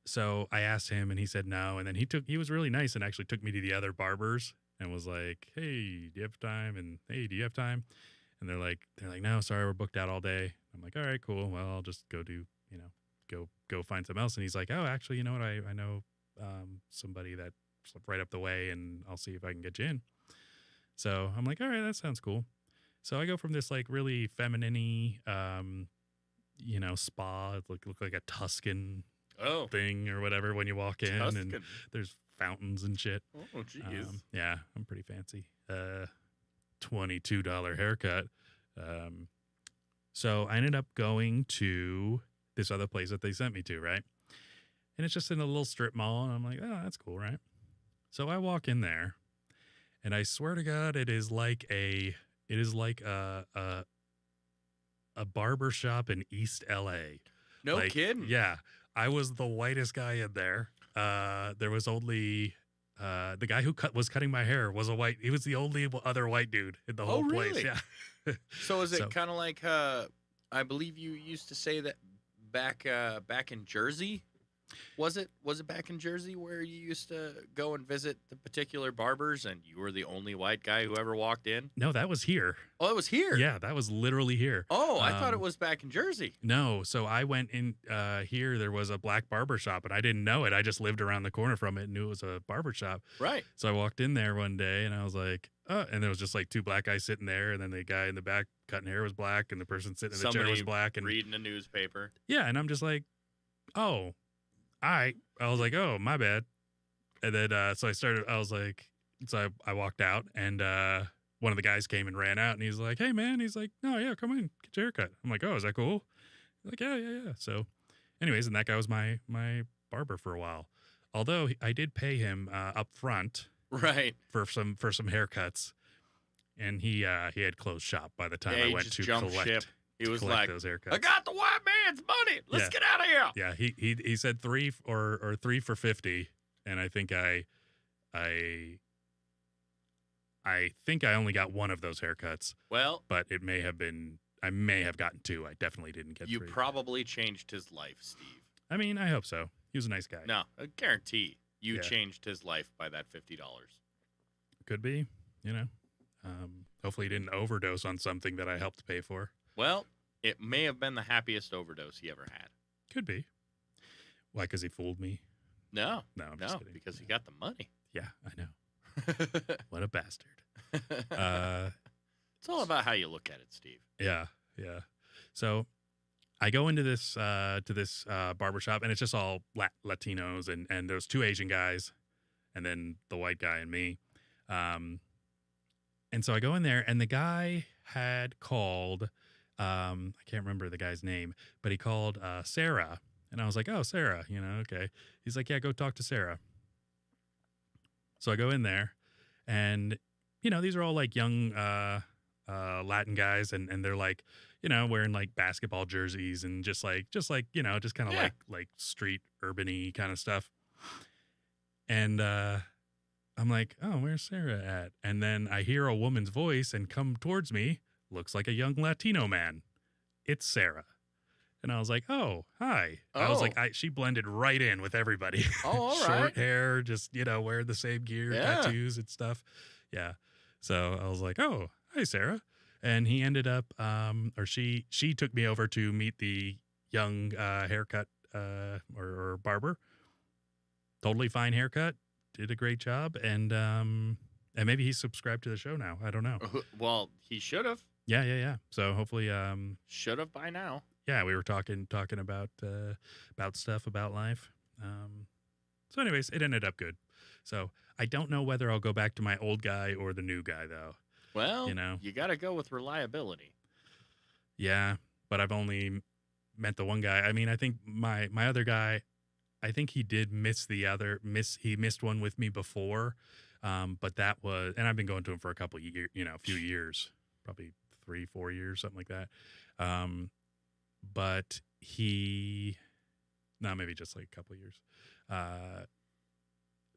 so I asked him, and he said no. And then he was really nice and actually took me to the other barbers and was like, "Hey, do you have time?" And "Hey, do you have time?" And they're like, "No, sorry, we're booked out all day." I'm like, "All right, cool. Well, I'll just go go find something else." And he's like, "Oh, actually, you know what? I know somebody that's right up the way, and I'll see if I can get you in." So I'm like, "All right, that sounds cool." So I go from this like really feminine-y, spa. It looked like a Tuscan Oh, thing or whatever when you walk in, and Tuscan. there's fountains and shit. Oh, jeez. Yeah, I'm pretty fancy. $22 haircut. So I ended up going to this other place that they sent me to, right? And it's just in a little strip mall, and I'm like, oh, that's cool, right? So I walk in there, and I swear to God, it is like a barber shop in East LA. No Like, kidding. Yeah, I was the whitest guy in there. There was only the guy who was cutting my hair was a white. He was the only other white dude in the whole place. really? Yeah. So is it So- kind of like I believe you used to say that back in Jersey? Was it back in Jersey where you used to go and visit the particular barbers and you were the only white guy who ever walked in? No, that was here. Oh, it was here. Yeah, that was literally here. Oh, I thought it Um, was back in Jersey. No, so I went in here. There was a black barber shop, and I didn't know it. I just lived around the corner from it and knew it was a barber shop. Right. So I walked in there one day, and I was like, oh, and there was just like two black guys sitting there, and then the guy in the back cutting hair was black, and the person sitting in the chair was Somebody black, and Reading a newspaper. yeah, and I'm just like, oh, I was like, oh, my bad. And then so I walked out, and one of the guys came and ran out, and he's like, hey man, he's like, no, yeah, come in, get your haircut. I'm like, oh, is that cool? He's like, yeah. So anyways, and that guy was my barber for a while. Although I did pay him up front Right. for some haircuts, and he had closed shop by the time Yeah, I he went just to jumped collect. ship. He to was collect like, those haircuts. I got the white man's money. Let's Yeah. get out of here. Yeah, he said 3 or 3 for $50, and I think I think I only got one of those haircuts, Well, but I may have gotten 2. I definitely didn't get you 3. probably changed his life, Steve. I mean, I hope so. He was a nice guy. No, I guarantee you Yeah. changed his life by that $50. Could be, hopefully he didn't overdose on something that I helped pay for. Well, it may have been the happiest overdose he ever had. Could be. Why? Because he fooled me? No, No, I'm just no, kidding. because he got the money. Yeah, I know. What a bastard. It's all about how you look at it, Steve. Yeah. So I go into this barbershop, and it's just all Latinos, and there's 2 Asian guys, and then the white guy and me. And so I go in there, and the guy had called, I can't remember the guy's name, but he called Sarah. And I was like, oh, Sarah, okay. He's like, yeah, go talk to Sarah. So I go in there, and, these are all like young Latin guys, and they're like, wearing like basketball jerseys and just kind of Yeah. like street urban-y kind of stuff. And I'm like, oh, where's Sarah at? And then I hear a woman's voice and come towards me. Looks like a young Latino man. It's Sarah. And I was like, oh, hi. I was Oh. like, she blended right in with everybody. Oh, all Short right. hair, just, wearing the same gear, Yeah. tattoos and stuff. Yeah. So I was like, oh, hi, Sarah. And he ended up, or she took me over to meet the young haircut or barber. Totally fine haircut. Did a great job. And maybe he's subscribed to the show now. I don't know. Well, he should have. Yeah. So hopefully, Should have by now. yeah, we were talking about stuff, about life. So anyways, it ended up good. So I don't know whether I'll go back to my old guy or the new guy, though. Well, You know. you got to go with reliability. Yeah, but I've only met the one guy. I mean, I think my other guy, I think he did he missed one with me before. But that was, and I've been going to him for a couple of years, a few years, probably 3-4 years, something like that. But maybe just like a couple of years.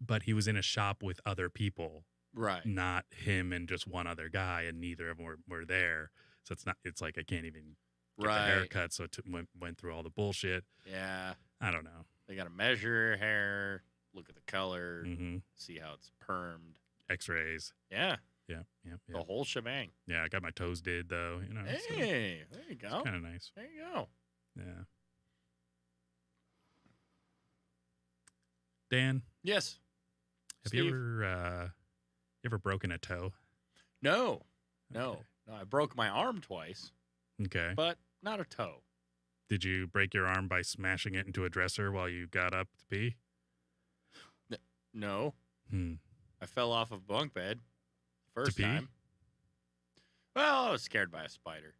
But he was in a shop with other people, Right. not him and just one other guy, and neither of them were there. So it's like I can't even get Right. the haircut. So it went through all the bullshit. Yeah. I don't know. They got to measure your hair, look at the color, Mm-hmm. see how it's permed. X-rays. Yeah. Yeah. The whole shebang. Yeah, I got my toes did though. So Hey, there you go. kind of nice. There you go. Yeah. Dan, Yes. have Steve? you ever broken a toe? No. No. Okay. No, I broke my arm twice, Okay. but not a toe. Did you break your arm by smashing it into a dresser while you got up to pee? No. Hmm. I fell off of bunk bed first pee? time. Well, I was scared by a spider.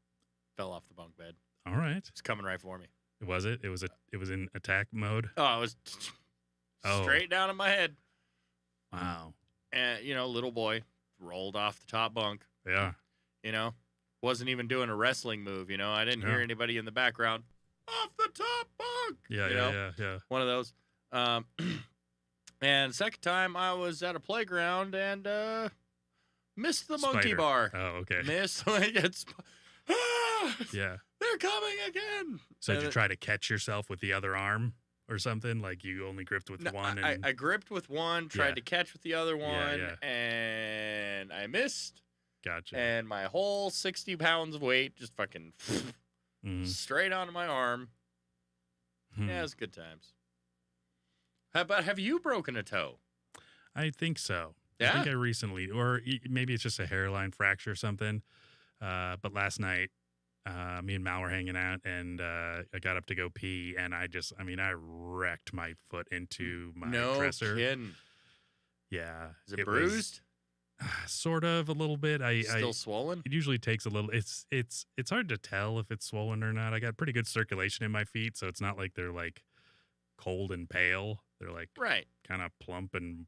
Fell off the bunk bed. All right. It's coming right for me. Was it? It was in attack mode. Oh, it was straight down in my head. Wow. And, little boy rolled off the top bunk. Yeah. Wasn't even doing a wrestling move. I didn't hear anybody in the background. Off the top bunk. Yeah. One of those. And second time I was at a playground and missed the monkey Spider. bar. Oh, okay. Missed. Yeah. They're coming again. So did And you try to catch yourself with the other arm or something? Like you only gripped with No, one? I gripped with one, tried Yeah. to catch with the other one, yeah. and I missed. Gotcha. And my whole 60 pounds of weight just fucking Mhm. straight onto my arm. Hmm. Yeah, it was good times. How about, have you broken a toe? I think so. Yeah? I think I recently, or maybe it's just a hairline fracture or something. But last night, me and Mal were hanging out, and I got up to go pee, and I wrecked my foot into my No dresser. kidding. Yeah. Is it was, bruised? sort of a little bit. Still swollen? It usually takes a little. It's hard to tell if it's swollen or not. I got pretty good circulation in my feet, so it's not like they're like cold and pale. They're like Right. kind of plump and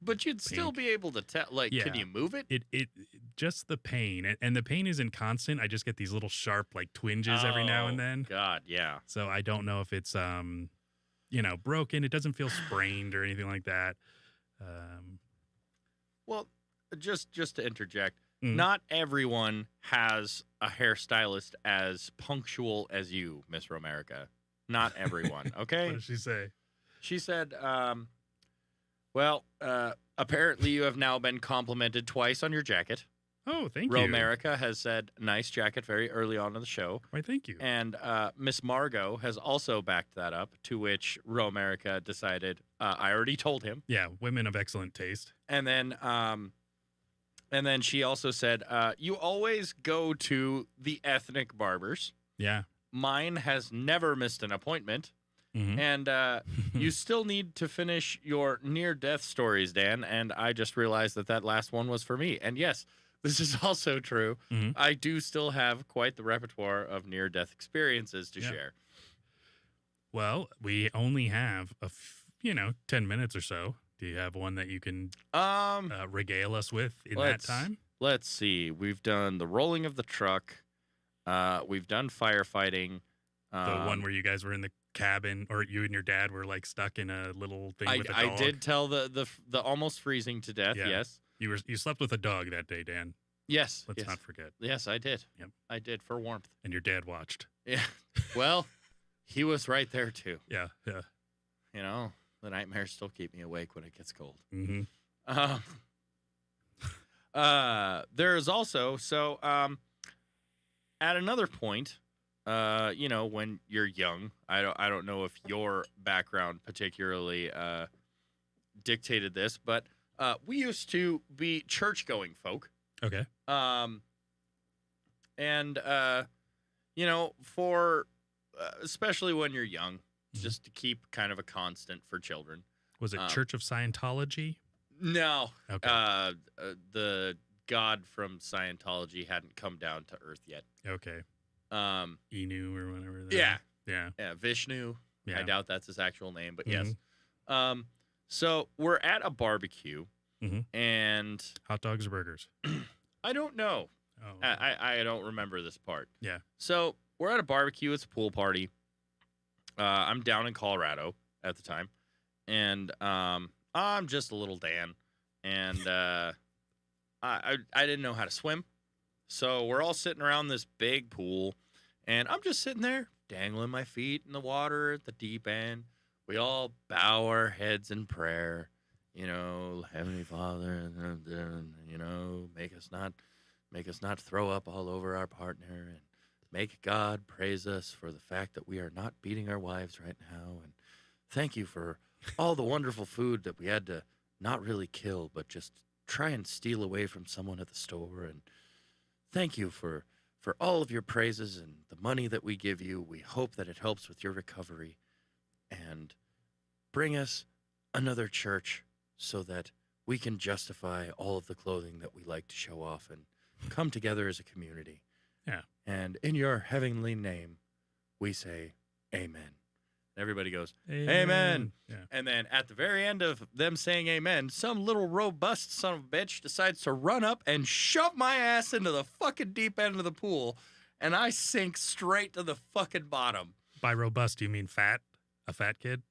But you'd still Pink. be able to tell. Like, can Yeah. you move it? it just the pain, and the pain isn't constant. I just get these little sharp like twinges every now and Oh, then. God, yeah. So I don't know if it's broken. It doesn't feel sprained or anything like that. Well, just to interject, Mhm. not everyone has a hairstylist as punctual as you, Miss Romerica. Not everyone, okay? What did she say? She said, apparently you have now been complimented twice on your jacket. Oh, thank you. Romerica has said, nice jacket very early on in the show. Why, thank you. And Miss Margot has also backed that up, to which Romerica decided, I already told him. Yeah, women of excellent taste. And then she also said, you always go to the ethnic barbers. Yeah. Mine has never missed an appointment. Mhm. And you still need to finish your near-death stories, Dan. And I just realized that last one was for me. And yes, this is also true. Mhm. I do still have quite the repertoire of near-death experiences to Yeah. share. Well, we only have 10 minutes or so. Do you have one that you can regale us with in that time? Let's see. We've done the rolling of the truck. We've done firefighting. The one where you guys were in the cabin, or you and your dad were like stuck in a little thing with a dog. I did tell the almost freezing to death. Yeah. Yes. You slept with a dog that day, Dan. Yes. Let's yes. not forget. Yes, I did. Yep. I did, for warmth. And your dad watched. Yeah. Well, he was right there too. Yeah. The nightmares still keep me awake when it gets cold. Mm-hmm. There's also at another point, when you're young, I don't know if your background particularly dictated this, but we used to be church-going folk. Okay. For especially when you're young, Mhm. just to keep kind of a constant for children. Was it Church of Scientology? No. Okay. The god from Scientology hadn't come down to Earth yet. Okay. Um, Inu or whatever. yeah. Yeah. Yeah, Vishnu. Yeah. I doubt that's his actual name, but yes. Mhm. So we're at a barbecue, Mhm. and Hot dogs or burgers? I don't know. Oh. I don't remember this part. Yeah. So we're at a barbecue. It's a pool party. I'm down in Colorado at the time, and I'm just a little Dan, and I didn't know how to swim, so we're all sitting around this big pool, and I'm just sitting there dangling my feet in the water at the deep end. We all bow our heads in prayer, Heavenly Father, make us not throw up all over our partner, and make God praise us for the fact that we are not beating our wives right now, and thank you for all the wonderful food that we had to not really kill, but just try and steal away from someone at the store, and thank you for for all of your praises and the money that we give you. We hope that it helps with your recovery. And bring us another church so that we can justify all of the clothing that we like to show off and come together as a community. Yeah. And in your heavenly name, we say, amen. Everybody goes, Amen. amen. Yeah. And then at the very end of them saying amen, some little robust son of a bitch decides to run up and shove my ass into the fucking deep end of the pool. And I sink straight to the fucking bottom. By robust, do you mean fat? A fat kid?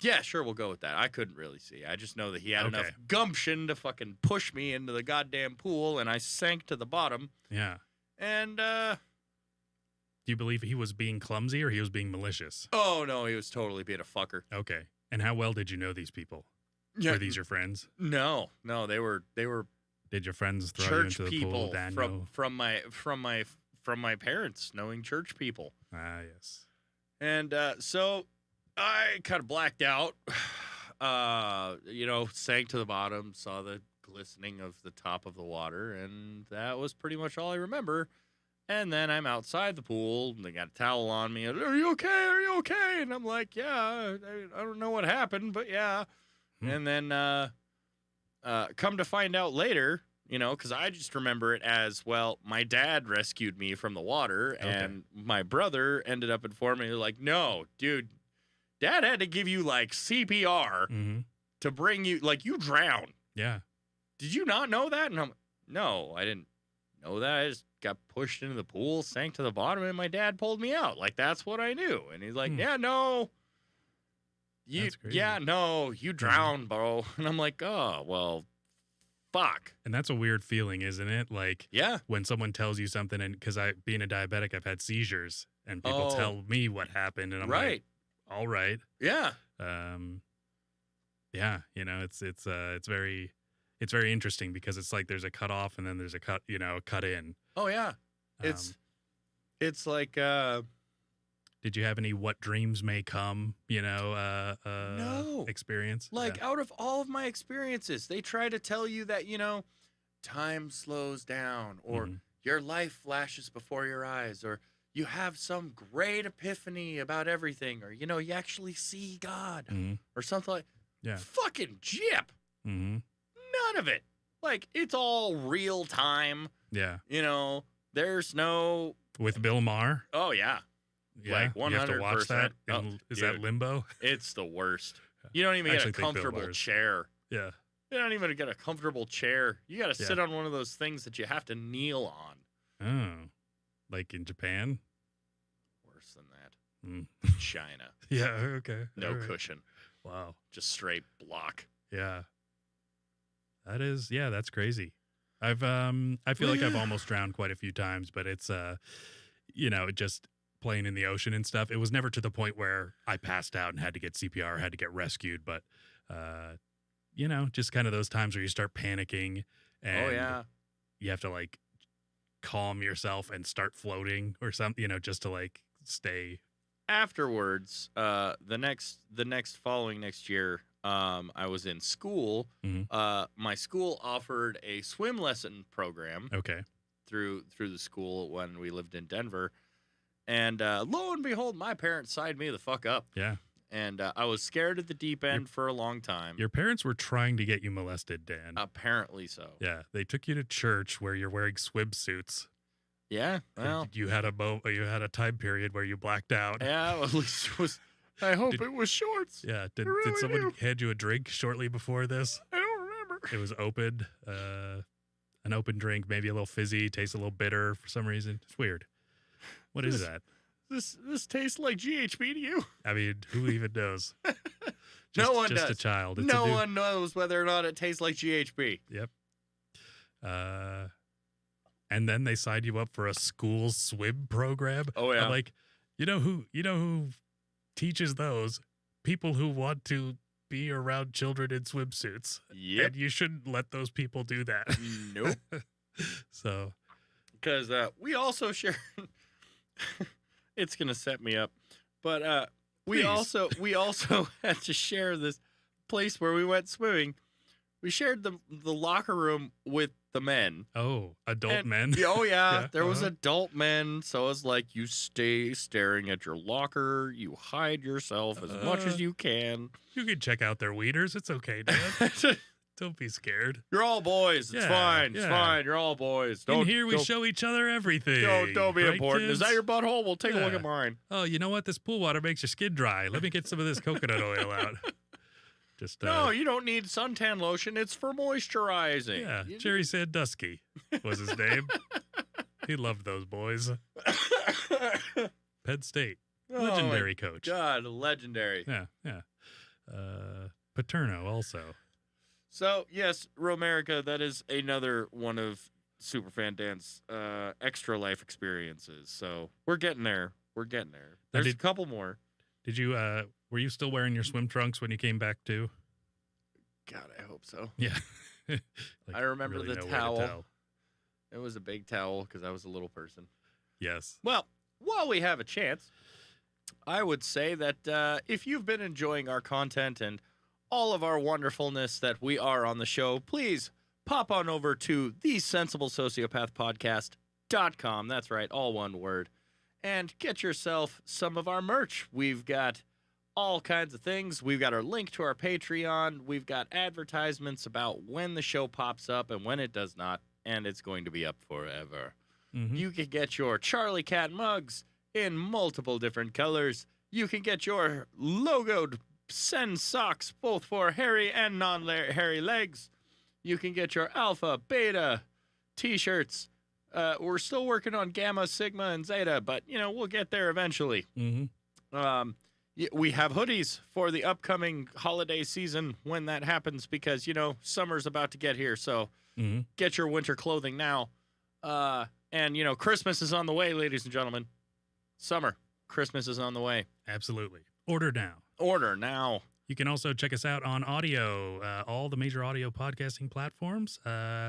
Yeah, sure, we'll go with that. I couldn't really see. I just know that he had enough Okay. gumption to fucking push me into the goddamn pool, and I sank to the bottom. Yeah. And, Do you believe he was being clumsy or he was being malicious? oh no, he was totally being a fucker. Okay. And how well did you know these people? Yeah. Were these your friends? No, they were Did your friends throw church you into the people pool, Daniel? from my parents, knowing church people. Ah, yes. And so I kind of blacked out, sank to the bottom, saw the glistening of the top of the water, and that was pretty much all I remember. And then I'm outside the pool, and they got a towel on me. And, are you okay? Are you okay? And I'm like, yeah, I don't know what happened, but yeah. And then come to find out later, because I just remember it as, well, my dad rescued me from the water, and my brother ended up informing me, like, no, dude, Dad had to give you, like, CPR to bring you, like, you drowned. Yeah. Did you not know that? And I'm like, no, I didn't know that. I just got pushed into the pool, sank to the bottom, and my dad pulled me out. Like, that's what I knew. And he's like, yeah, no. That's crazy. Yeah, no, you drowned, bro. And I'm like, oh, well, fuck. And that's a weird feeling, isn't it? Like, Yeah. when someone tells you something, and because being a diabetic, I've had seizures, and people Oh. tell me what happened, and I'm like, Right. all right. Yeah. Yeah, it's very interesting because it's like there's a cut off and then there's a cut in. Oh, yeah. It's like, Did you have any what dreams may come, No. experience? like Yeah. out of all of my experiences, they try to tell you that, time slows down, or Mhm. your life flashes before your eyes, or you have some great epiphany about everything, or, you actually see God, Mhm. or something like Yeah. fucking jip. Mhm. None of it. Like, it's all real time. Yeah. There's no, With Bill Maher? oh, yeah. Yeah. Like, You have to watch that. 100%. Oh, Is that dude. Limbo? It's the worst. You don't even I get a actually think Bill comfortable Maher's- chair. Yeah. You don't even get a comfortable chair. You got to Yeah. sit on one of those things that you have to kneel on. Oh. Like in Japan? Worse than that. Mm. China. Yeah, okay. No All right. cushion. Wow. Just straight block. Yeah. That's crazy. I feel like I've almost drowned quite a few times, but it's just playing in the ocean and stuff. It was never to the point where I passed out and had to get CPR, had to get rescued, but just kind of those times where you start panicking and Oh, yeah. you have to like calm yourself and start floating or something, just to like stay. Afterwards, the next year, I was in school. Mhm. My school offered a swim lesson program Okay. through the school when we lived in Denver. And lo and behold, my parents signed me the fuck up. Yeah. And I was scared at the deep end for a long time. Your parents were trying to get you molested, Dan. Apparently so. Yeah. They took you to church where you're wearing swim suits. Yeah. Well, You had a time period where you blacked out. yeah, at least it was. I hope Did- it was shorts. Yeah. Did really someone do. hand you a drink shortly before this? I don't remember. It was open. An open drink, maybe a little fizzy, tastes a little bitter for some reason. It's weird. What is that? This tastes like GHB to you? I mean, who even knows? No one just a does. child. It's No one knows whether or not it tastes like GHB. Yep. And then they signed you up for a school swim program. Oh, yeah. I'm like, you know who teaches those? People who want to be around children in swimsuits. Yep. And you shouldn't let those people do that. Nope. So, Because we also share. It's gonna set me up, but we Please. also had to share this place where we went swimming We shared the locker room with the men. Oh, adult men. Oh, yeah. Yeah, There was adult men. So it's like you stay staring at your locker. You hide yourself as much as you can. You can check out their wieners. It's okay, Dad. Don't be scared. You're all boys. It's Yeah, fine. It's yeah. fine. You're all boys. In here, we show each other everything. Don't be right, important. kids? Is that your butthole? We'll take a look Yeah. at mine. Oh, you know what? This pool water makes your skin dry. Let me get some of this coconut oil out. Just No, you don't need suntan lotion. It's for moisturizing. yeah. You- Jerry Sandusky was his name. He loved those boys. Penn State, Oh, my legendary coach. God, legendary. Yeah, yeah. Paterno also. So, yes, Romerica, that is another one of Superfan Dan's extra life experiences. So, we're getting there. We're getting there. Now, There's a couple more. Did you? Were you still wearing your swim trunks when you came back too? God, I hope so. Yeah. I remember really the know where to towel. tell. It was a big towel because I was a little person. Yes. Well, while we have a chance, I would say that if you've been enjoying our content and all of our wonderfulness that we are on the show, please pop on over to thesensiblesociopathpodcast.com. That's right, all one word. And get yourself some of our merch. We've got all kinds of things. We've got our link to our Patreon. We've got advertisements about when the show pops up and when it does not. And it's going to be up forever. Mhm. You can get your Charlie Cat mugs in multiple different colors. You can get your logoed Sen socks, both for hairy and non-hairy legs. You can get your Alpha, Beta t-shirts. We're still working on Gamma, Sigma, and Zeta, but, we'll get there eventually. Mhm. We have hoodies for the upcoming holiday season when that happens because, summer's about to get here. So Mhm. get your winter clothing now. And, Christmas is on the way, ladies and gentlemen. Summer. Christmas is on the way. Absolutely. Order now. Order now. You can also check us out on audio, all the major audio podcasting platforms.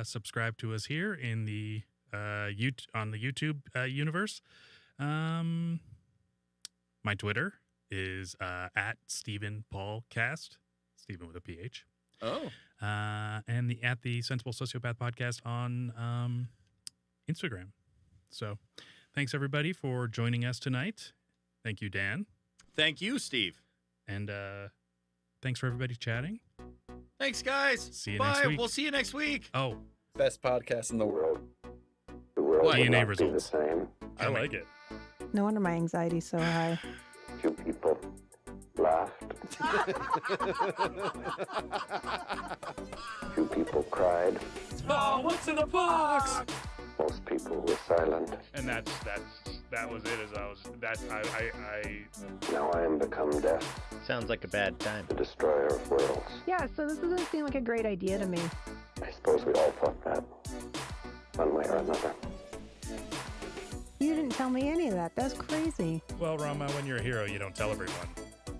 Subscribe to us here in the on the YouTube universe. My Twitter is at Stephen Paul Cast, Stephen with a PH. Oh. And at the Sensible Sociopath Podcast on Instagram. So, thanks everybody for joining us tonight. Thank you, Dan, Thank you, Steve. and thanks for everybody chatting. Thanks, guys. See you Bye. next week. We'll see you next week. Oh, Best podcast in the world. The world What? will DNA not be the results. same. I like it. No wonder my anxiety's so high. Few people laughed. Few people cried. Oh, what's in the box? Most people were silent. And that was it. Now I am become death, Sounds like a bad time. the destroyer of worlds. Yeah, so this doesn't seem like a great idea to me. I suppose we all thought that, one way or another. You didn't tell me any of that. That's crazy. well, Rama, when you're a hero, you don't tell everyone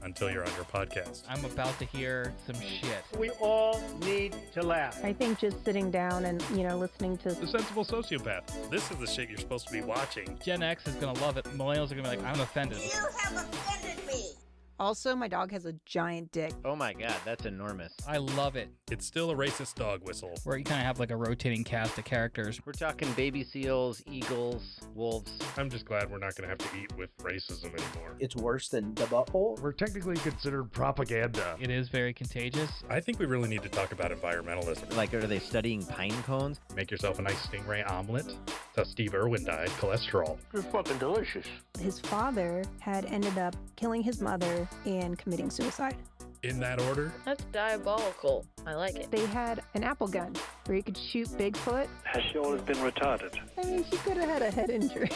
until you're on your podcast. I'm about to hear some shit. We all need to laugh. I think just sitting down and, listening to... The Sensible Sociopath. This is the shit you're supposed to be watching. Gen X is gonna love it. Millennials are gonna be like, I'm offended. You have offended me. Also, my dog has a giant dick. Oh my god, that's enormous. I love it. It's still a racist dog whistle. Where you kind of have like a rotating cast of characters. We're talking baby seals, eagles, wolves. I'm just glad we're not going to have to eat with racism anymore. It's worse than the butthole. We're technically considered propaganda. It is very contagious. I think we really need to talk about environmentalism. Like, are they studying pine cones? Make yourself a nice stingray omelet. That's how Steve Irwin died. Cholesterol. It's fucking delicious. His father had ended up killing his mother and committing suicide. In that order? That's diabolical. I like it. They had an apple gun where you could shoot Bigfoot. Has she always been retarded? I mean, she could have had a head injury.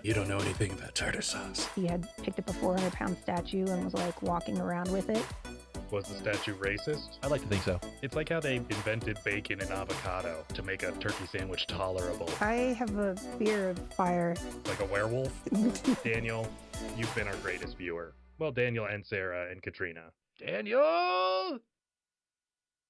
You don't know anything about tartar sauce. He had picked up a 400-pound statue and was like walking around with it. Was the statue racist? I'd like to think so. It's like how they invented bacon and avocado to make a turkey sandwich tolerable. I have a fear of fire. Like a werewolf? Daniel, you've been our greatest viewer. Well, Daniel and Sarah and Katrina. Daniel!